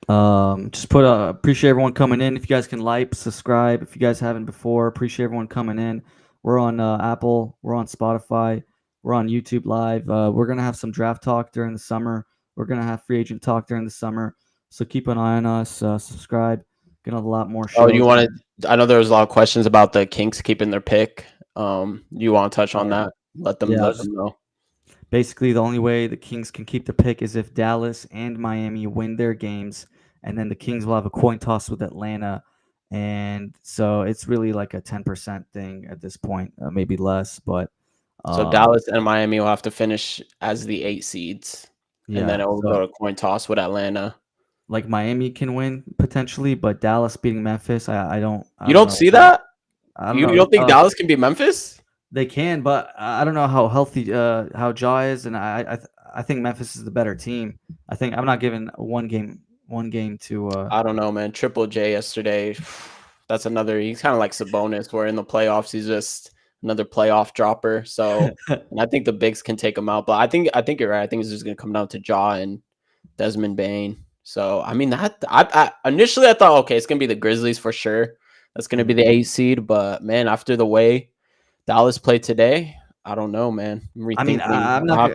Just appreciate everyone coming in. If you guys can like, subscribe, if you guys haven't before, appreciate everyone coming in. We're on Apple, we're on Spotify, we're on YouTube Live. We're gonna have some draft talk during the summer. We're gonna have free agent talk during the summer. So keep an eye on us. Subscribe. Gonna have a lot more shows. Oh, you want to? I know there was a lot of questions about the Kings keeping their pick. You want to touch on that? Let them know. Basically, the only way the Kings can keep the pick is if Dallas and Miami win their games, and then the Kings will have a coin toss with Atlanta. And so it's really like a 10% thing at this point, maybe less. But so Dallas and Miami will have to finish as the 8 seeds, and then it will go to coin toss with Atlanta. Like Miami can win potentially, but Dallas beating Memphis, I don't. You don't see that? You don't think Dallas can beat Memphis? They can, but I don't know how healthy how Ja is, and I think Memphis is the better team. I think I'm not giving one game to. I don't know, man. Triple J yesterday. That's another. He's kind of like Sabonis, where in the playoffs he's just another playoff dropper. So and I think the bigs can take him out, but I think you're right. I think it's just gonna come down to Ja and Desmond Bane. So I mean that I initially I thought okay, it's gonna be the Grizzlies for sure. That's gonna be the 8 seed, but man, after the way Dallas played today, I don't know, man. I mean, I'm not.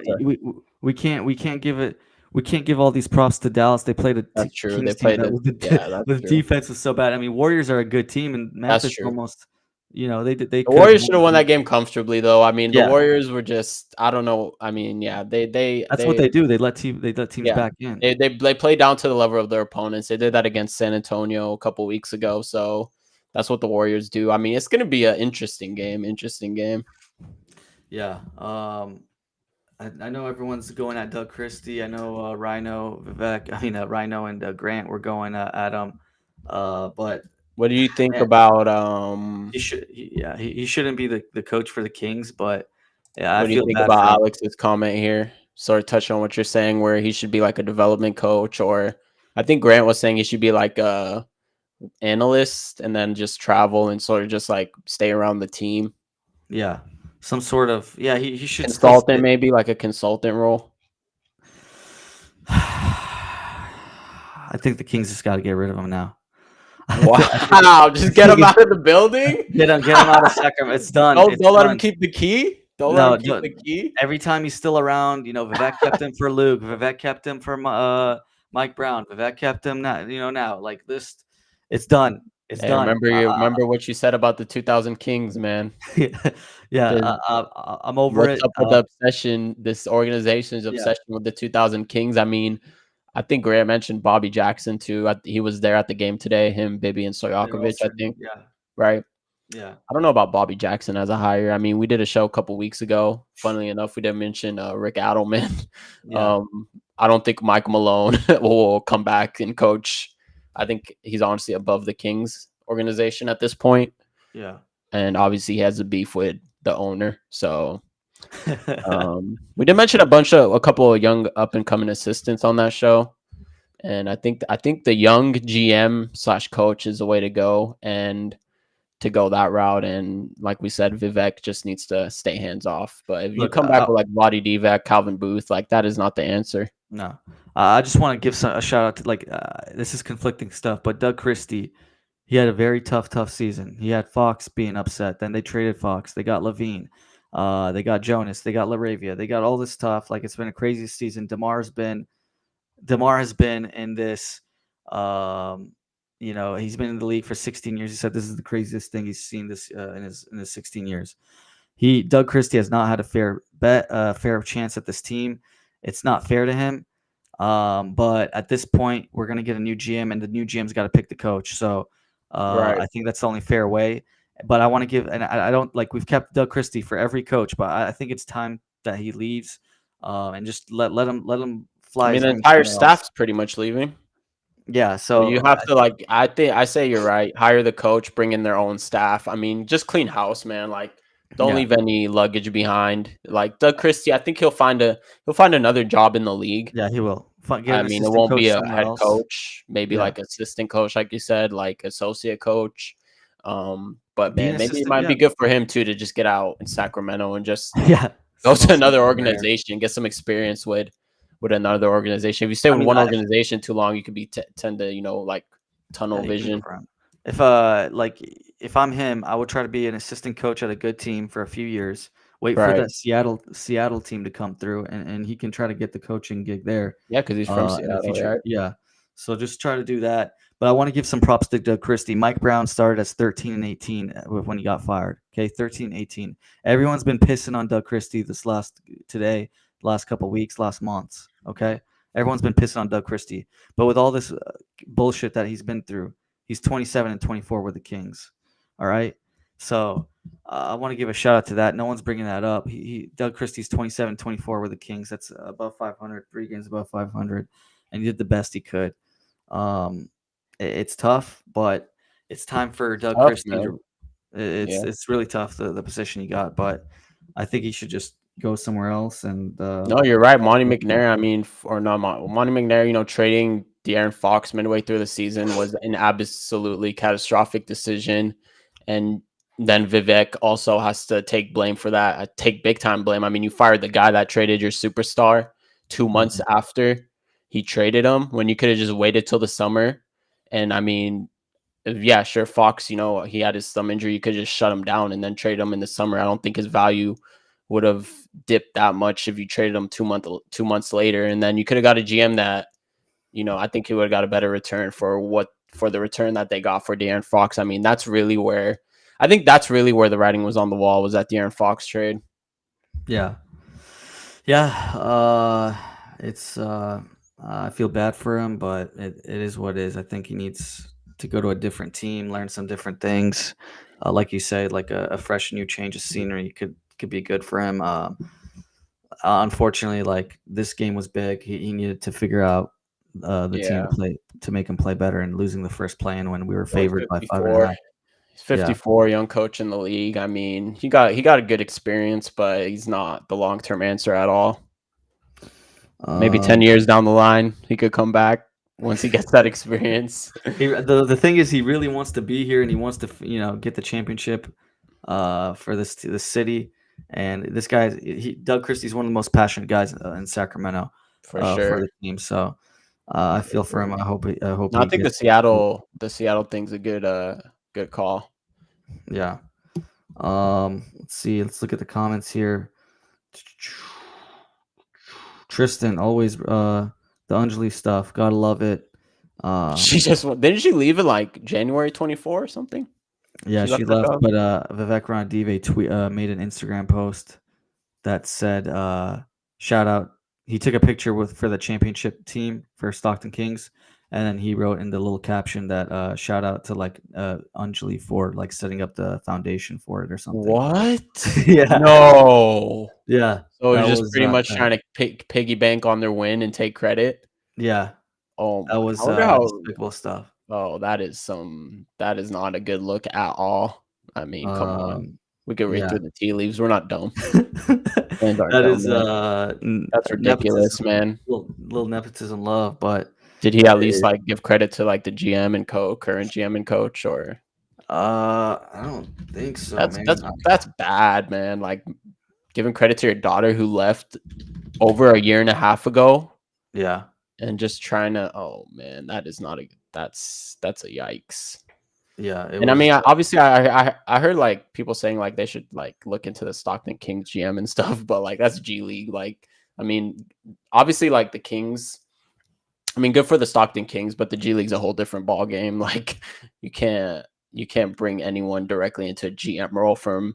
We can't give all these props to Dallas. They played That's true. Kings they played the defense was so bad. I mean, Warriors are a good team, and Memphis They The could have Warriors should have won that game comfortably, though. I mean, the Yeah, Warriors were just, I don't know. I mean, yeah, that's what they do. They let teams yeah, back in. they play down to the level of their opponents. They did that against San Antonio a couple weeks ago. So that's what the Warriors do. I mean, it's going to be an interesting game. Interesting game. Yeah. I know everyone's going at Doug Christie. I know Rhino, Vivek. I mean, Rhino and Grant were going at him. But What do you think man, about he shouldn't be the coach for the Kings. But yeah, I what do you feel think bad for about him. Alex's comment here? Sort of touch on what you're saying, where he should be like a development coach, or I think Grant was saying he should be like a analyst and then just travel and sort of just like stay around the team. Yeah, some sort of He should still Consultant, stay. maybe like a consultant role. I think the Kings just got to get rid of him now. Wow, just get him out of the building. Get him out of Sacramento. It's done. Don't let him Done. keep the key. Don't let No, him keep the key. every time he's still around, Vivek kept him for Luke. Vivek kept him for Mike Brown. Vivek kept him now like this. It's done. It's Hey, done. remember what you said about the 2000 Kings, man. Yeah, I'm over What's it. up with the obsession? This organization's Yeah. obsession with the 2000 Kings. I mean, I think Grant mentioned Bobby Jackson too. He was there at the game today. Him, Bibby, and Stojakovic. I think. Yeah, Right. yeah. I don't know about Bobby Jackson as a hire. I mean, we did a show a couple weeks ago. Funnily enough, we didn't mention Rick Adelman. Yeah. I don't think Mike Malone will come back and coach. I think he's honestly above the Kings organization at this point. Yeah. And obviously he has a beef with the owner. So we did mention a couple of young up and coming assistants on that show. And I think the young GM / coach is the way to go. And to go that route, and like we said, Vivek just needs to stay hands off. But if you come back with like Vlade Divac, Calvin Booth, like that is not the answer. No, I just want to give a shout out to this is conflicting stuff, but Doug Christie, he had a very tough season. He had Fox being upset. Then they traded Fox. They got Levine. They got Jonas. They got LaRavia. They got all this stuff. Like it's been a crazy season. DeMar has been in this. He's been in the league for 16 years. He said this is the craziest thing he's seen this in his 16 years. Doug Christie has not had a fair chance at this team. It's not fair to him. But at this point, we're gonna get a new GM, and the new GM's got to pick the coach. So Right. I think that's the only fair way. But I want to give, and I don't like we've kept Doug Christie for every coach, but I think it's time that he leaves, and just let him fly. I mean, his the wings entire somewhere else. staff's pretty much leaving. Yeah, So so you have to I say you're right. Hire the coach, bring in their own staff. I mean, just clean house, man. Like, don't Yeah. leave any luggage behind. Like Doug Christie, I think he'll find another job in the league. Yeah, he will. Get I an mean, it assistant won't coach be a somewhere head else. coach, maybe Yeah. like assistant coach, like you said, like associate coach. But Be an man, maybe it assistant, might be yeah. good for him too to just get out in Sacramento and just Yeah, go smoke to another some air. organization, get some experience with another organization. If you stay with one organization too long, you could be tend to like tunnel Yeah, you can go vision. for him. If I'm him, I would try to be an assistant coach at a good team for a few years. Wait for Right. that Seattle team to come through, and he can try to get the coaching gig there. Yeah, because he's from in the Seattle, future. right? Yeah. So just try to do that. But I want to give some props to Doug Christie. Mike Brown started as 13 and 18 when he got fired. Okay, 13, 18. Everyone's been pissing on Doug Christie last couple weeks, last months. Okay, everyone's been pissing on Doug Christie. But with all this bullshit that he's been through, he's 27 and 24 with the Kings. All right. So I want to give a shout out to that. No one's bringing that up. Doug Christie's 27, 24 with the Kings. That's above 500, 3 games above 500, and he did the best he could. It's tough, but it's time for Doug Christie. It's really tough the position he got, but I think he should just go somewhere else. And no, you're right, Monte McNair. I mean, or not Monte McNair. Trading De'Aaron Fox midway through the season was an absolutely catastrophic decision, and then Vivek also has to take blame for that. Take big time blame. I mean, you fired the guy that traded your superstar 2 months after he traded him, when you could have just waited till the summer. And I mean, yeah, sure, Fox, he had his thumb injury. You could just shut him down and then trade him in the summer. I don't think his value would have dipped that much if you traded him 2 months later. And then you could have got a GM that, I think he would have got a better return for the return that they got for De'Aaron Fox. I mean, that's really where I think that's really where the writing was on the wall, was at the Aaron Fox trade. Yeah. Yeah. It's I feel bad for him, but it is what it is. I think he needs to go to a different team, learn some different things. Like you said, like a fresh new change of scenery could be good for him. Unfortunately, like this game was big. He needed to figure out the team Yeah. to play to make him play better, and losing the first play in when we were Well, he's favored by 54. 5.5. He's Yeah. 54, young coach in the league. I mean, he got a good experience, but he's not the long-term answer at all. Maybe 10 years down the line, he could come back once he gets that experience. The thing is, he really wants to be here, and he wants to get the championship for the city. And this guy, Doug Christie's one of the most passionate guys in Sacramento For for sure. the team. So I feel for him. I hope No, he I think the gets. Seattle thing's a good call. Yeah. Let's see. Let's look at the comments here. Tristan, always the Anjali stuff. Gotta love it. She just didn't she leave in like January 24 or something? Yeah, She she left the left, job? but Vivek Ranadive made an Instagram post that said shout out. He took a picture for the championship team for Stockton Kings, and then he wrote in the little caption that shout out to like Anjali for like setting up the foundation for it or something. What? Yeah. No. Yeah, So that he's just was pretty much trying to piggy bank on their win and take credit. yeah, Oh that my! was I wonder how. despicable stuff. Oh, that is not a good look at all. I mean, come on. We could read Yeah. through the tea leaves. We're not dumb. Fans aren't That dumb, is man. That's ridiculous, man. Little nepotism love, but Did he at least like give credit to like the GM and current GM and coach, or I don't think so, man. that's bad, man. Like giving credit to your daughter who left over a year and a half ago. Yeah. And just trying to, oh man, that's a yikes. Yeah, and I mean, obviously, I heard like people saying like they should like look into the Stockton Kings GM and stuff, but like that's G League. Like, I mean, obviously, like the Kings. I mean, good for the Stockton Kings, but the G League's a whole different ball game. Like, you can't bring anyone directly into a GM role from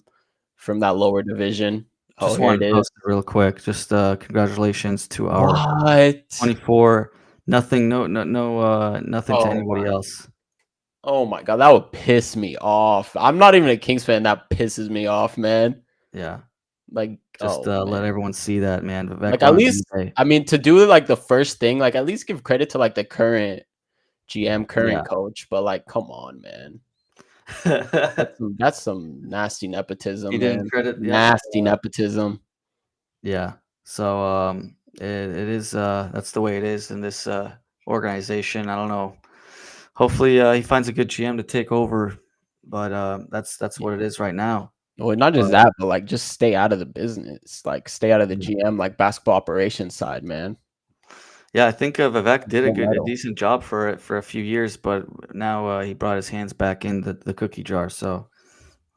that lower division. Just Here wanted it to is. post it real quick. Just congratulations to our What? 24. Nothing, nothing to Oh anybody else. Oh my god, that would piss me off. I'm not even a Kings fan. That pisses me off, man. Yeah. Like, Just let everyone see that, man. Vivek like at least, Ranadive. I mean, to do like the first thing, like at least give credit to like the current GM, current coach. But like, come on, man. That's some nasty nepotism, He man. didn't credit. Nasty nepotism. Yeah. So it is that's the way it is in this organization. I don't know. Hopefully he finds a good GM to take over, but that's what it is right now. Well, not just that, but like just stay out of the business. Like stay out of the GM, like basketball operations side, man. Yeah, I think Vivek did a Metal. decent job for it for a few years, but now he brought his hands back in the cookie jar. So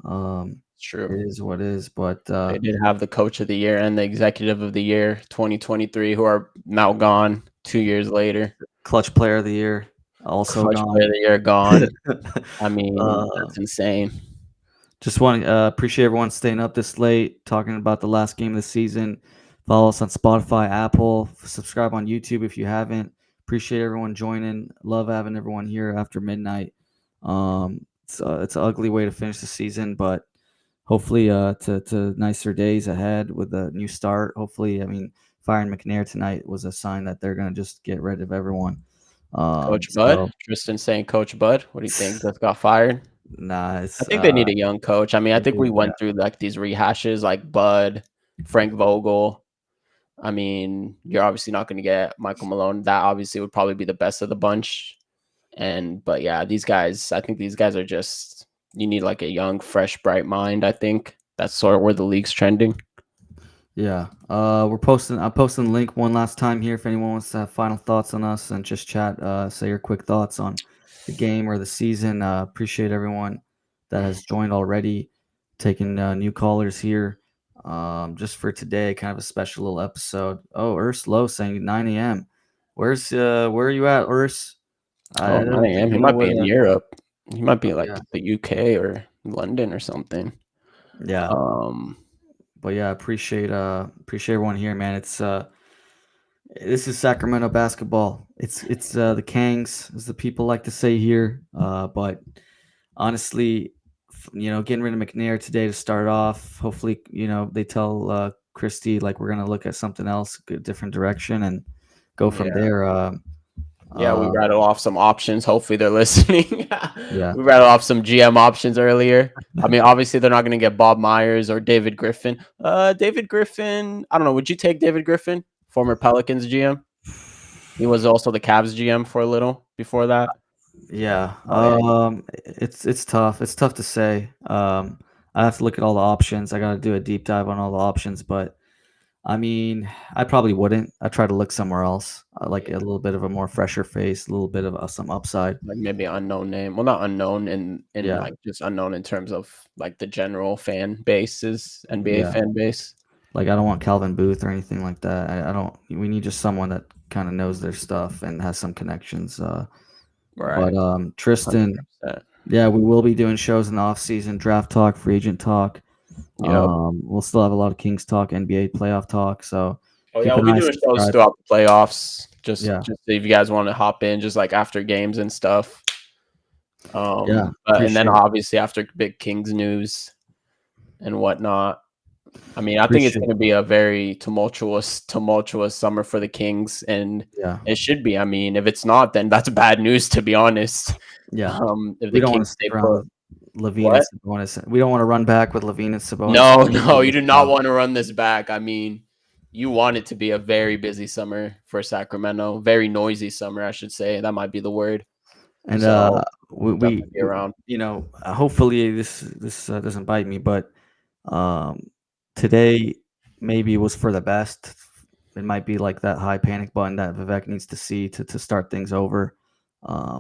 It's true. it is what it is. But They did have the coach of the year and the executive of the year 2023 who are now gone 2 years later. clutch player of the year also Clutch gone. player of the year gone. I mean, that's insane. Just want to appreciate everyone staying up this late, talking about the last game of the season. Follow us on Spotify, Apple, subscribe on YouTube if you haven't. Appreciate everyone joining. Love having everyone here after midnight. It's an ugly way to finish the season, but hopefully to nicer days ahead with a new start. Hopefully, I mean, firing McNair tonight was a sign that they're going to just get rid of everyone. Coach Bud? Tristan saying Coach Bud. What do you think? Just got fired? Nah, I think they need a young coach. I mean, I think we went through like these rehashes like Bud, Frank Vogel. I mean, you're obviously not going to get Michael Malone. That obviously would probably be the best of the bunch. But yeah, I think these guys are just, you need like a young, fresh, bright mind. I think that's sort of where the league's trending. Yeah. I'm posting the link one last time here if anyone wants to have final thoughts on us and just chat, say your quick thoughts on the game or the season. Appreciate everyone that has joined already, taking new callers here. Just for today, kind of a special little episode. Oh, Urs Low saying 9 a.m. Where are you at, Urs? I don't 9 a.m. think He we know might be where in that. Europe. He might be like Yeah. the UK or London or something. Yeah. But yeah, appreciate everyone here, man. It's this is Sacramento basketball. It's the Kangs, as the people like to say here. But honestly, getting rid of McNair today to start off. Hopefully, they tell Christie like we're gonna look at something else, a different direction, and go from Yeah. there. Yeah, we rattled off some options. Hopefully they're listening. Yeah. We rattled off some GM options earlier. I mean, obviously they're not going to get Bob Myers or David Griffin. David Griffin, I don't know. Would you take David Griffin, former Pelicans GM? He was also the Cavs GM for a little before that. Yeah. Oh, yeah. It's tough. It's tough to say. I have to look at all the options. I got to do a deep dive on all the options, but I mean, I probably wouldn't. I try to look somewhere else. I like a little bit of a more fresher face, a little bit of some upside. Like maybe unknown name. Well, not unknown in Yeah. like just unknown in terms of like the general fan base's NBA Yeah. fan base. Like I don't want Calvin Booth or anything like that. I don't. We need just someone that kind of knows their stuff and has some connections. Right. But Tristan, 100%. yeah, we will be doing shows in the off season, draft talk, free agent talk. Yep. We'll still have a lot of Kings talk, NBA playoff talk. So Oh keep yeah, an we'll be eye, doing shows subscribe. throughout the playoffs. Just Yeah. if you guys want to hop in, just like after games and stuff. Yeah, And then appreciate it. obviously after big Kings news and whatnot. I mean, I think it's Appreciate going to be a very tumultuous summer for the Kings, and Yeah, it should be. I mean, if it's not, then that's bad news, to be honest. yeah. If We the don't want to Kings stick stay around put, with Levine what? and Sabonis. We don't want to run back with Levine and Sabonis. No, you do not want to run this back. I mean, you want it to be a very busy summer for Sacramento, very noisy summer, I should say. That might be the word. And So we definitely be around. hopefully this doesn't bite me, but today maybe was for the best. It might be like that high panic button that Vivek needs to see to start things over.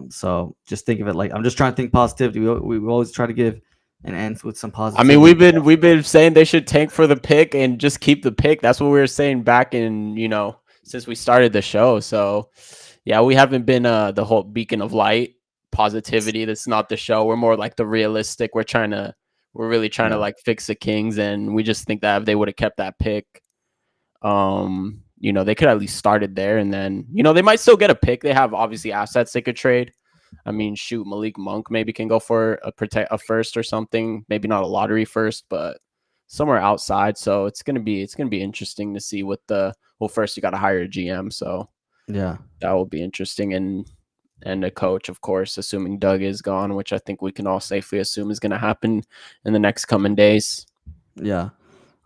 So just think of it like I'm just trying to think positivity. We always try to give an end with some I positivity. mean, we've been saying they should tank for the pick and just keep the pick. That's what we were saying back in, since we started the show. So yeah, we haven't been the whole beacon of light positivity. That's not the show. We're more like the realistic. We're really trying to like fix the Kings, and we just think that if they would have kept that pick, they could at least started there, and then they might still get a pick. They have obviously assets they could trade. I mean, shoot, Malik Monk maybe can go for a first or something. Maybe not a lottery first, but somewhere outside. So it's gonna be interesting to see what first you got to hire a GM, so Yeah, that will be interesting, and a coach, of course, assuming Doug is gone, which I think we can all safely assume is going to happen in the next coming days. yeah.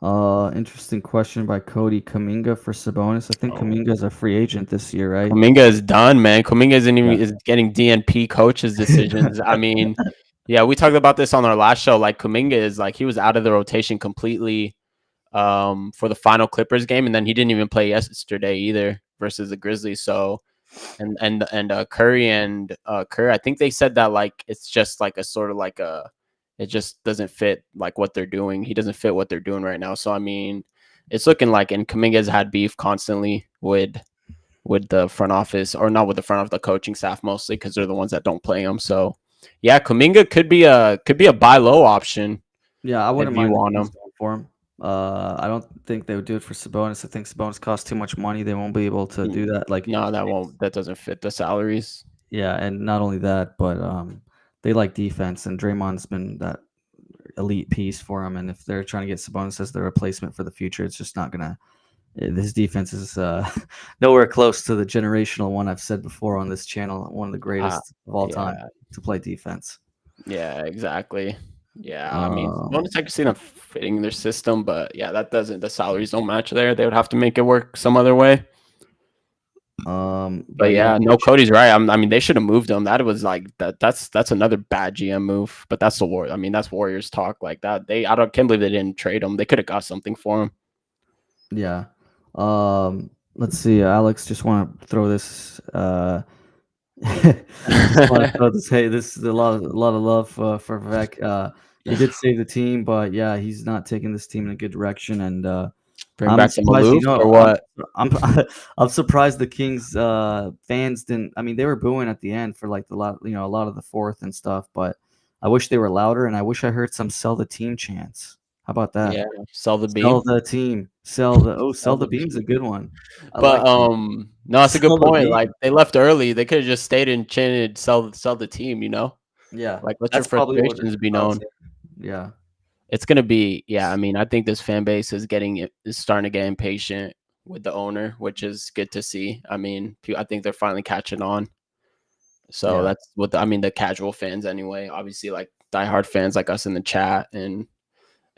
Interesting question by Cody. Kuminga for Sabonis. I think Kuminga is a free agent this year, right? Kuminga is done, man. Kuminga is getting DNP coaches' decisions. I mean, yeah, we talked about this on our last show. Like Kuminga is like he was out of the rotation completely for the final Clippers game, and then he didn't even play yesterday either versus the Grizzlies. So, and Curry and Kerr, I think they said that like it's just like a sort of like it just doesn't fit like what they're doing. He doesn't fit what they're doing right now. So I mean, it's looking like, and Kuminga's had beef constantly with the front office, or not with the front of the coaching staff mostly, because they're the ones that don't play him. So yeah, Kuminga could be a buy low option. Yeah, I wouldn't mind want him going for him. I don't think they would do it for Sabonis. I think Sabonis costs too much money. They won't be able to do that. Like no, that doesn't fit the salaries. Yeah, and not only that, but they like defense, and Draymond's been that elite piece for them. And if they're trying to get Sabonis as their replacement for the future, it's just not gonna. His defense is nowhere close to the generational one I've said before on this channel. One of the greatest of all time to play defense. Yeah, exactly. Yeah, I mean, Sabonis, I can see them fitting their system, but yeah, the salaries don't match there. They would have to make it work some other way. But yeah, no, Cody's right. I mean, they should have moved him. That was like that's another bad GM move. But that's the war. I mean, that's Warriors talk like that. Can't believe they didn't trade him. They could have got something for him. Yeah. Let's see. Alex, just want to throw this. Hey, this is a lot of love for Vivek. He did save the team, but yeah, he's not taking this team in a good direction. And bring back the Maloof or what? I'm surprised the Kings fans didn't. I mean, they were booing at the end for like a lot of the fourth and stuff, but I wish they were louder, and I wish I heard some "sell the team" chants. How about that? Yeah, sell the Sell beam. the team. Sell Sell the the beam's a beam. good one. I But like that. no, it's a good Sell the point. Like beam. they left early. They could have just stayed and chanted sell the team, you know? Yeah, Like let your that's probably what frustrations be I'll known. say. Yeah, It's gonna be, yeah, I mean, I think this fan base is starting to get impatient with the owner, which is good to see. I mean, I think they're finally catching on. So yeah, that's what I mean, the casual fans anyway. Obviously, like diehard fans like us in the chat and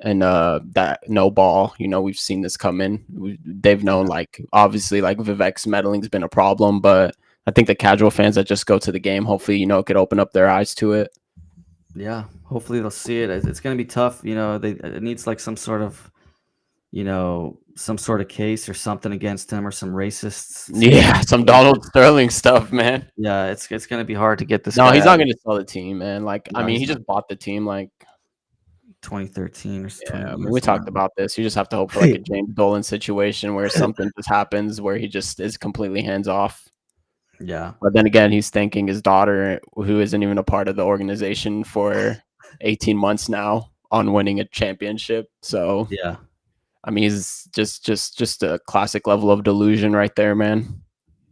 that no ball, you know, we've seen this coming. They've known, like, obviously, like Vivek's meddling's been a problem, but I think the casual fans that just go to the game, hopefully, you know, it could open up their eyes to it. yeah. Hopefully they'll see it. It's gonna be tough. You know, it needs like some sort of, some sort of case or something against him or some racists. Yeah, some Donald Sterling stuff, man. Yeah, it's gonna be hard to get this No, guy he's out not of gonna sell the team, man. Like, I No, mean, he's he not. just bought the team. Like, 2013 or yeah, I 21 mean, or we something. talked about this. You just have to hope for like a James Dolan situation where something just happens where he just is completely hands off. Yeah, But then again, he's thanking his daughter, who isn't even a part of the organization for 18 months now, on winning a championship. So, yeah, I mean, he's just a classic level of delusion right there, man.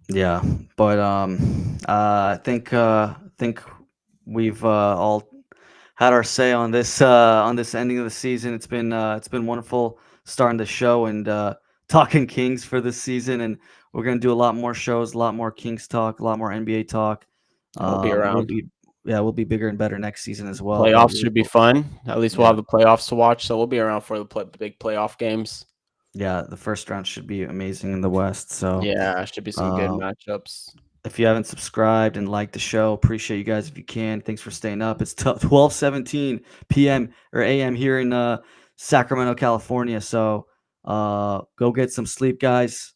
yeah. But I think we've all had our say on this ending of the season. It's been wonderful starting the show and talking Kings for this season, and we're gonna do a lot more shows, a lot more Kings talk, a lot more NBA talk. I'll be We'll around. be we'll be bigger and better next season as well. But Playoffs should be fun. At least we'll yeah, have the playoffs to watch. So we'll be around for the big playoff games. yeah, the first round should be amazing in the West. So Yeah, should be some good um, matchups. if you haven't subscribed and liked the show, appreciate you guys if you can. Thanks for staying up. It's 12:17 p.m. or a.m. here in Sacramento, California. So go get some sleep, guys,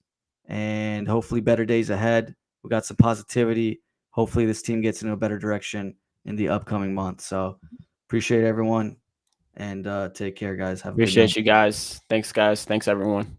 and hopefully better days ahead. We got some positivity. Hopefully this team gets into a better direction in the upcoming month. So appreciate everyone and take care, guys. Have a good night. Appreciate you guys. Thanks, guys. Thanks, everyone.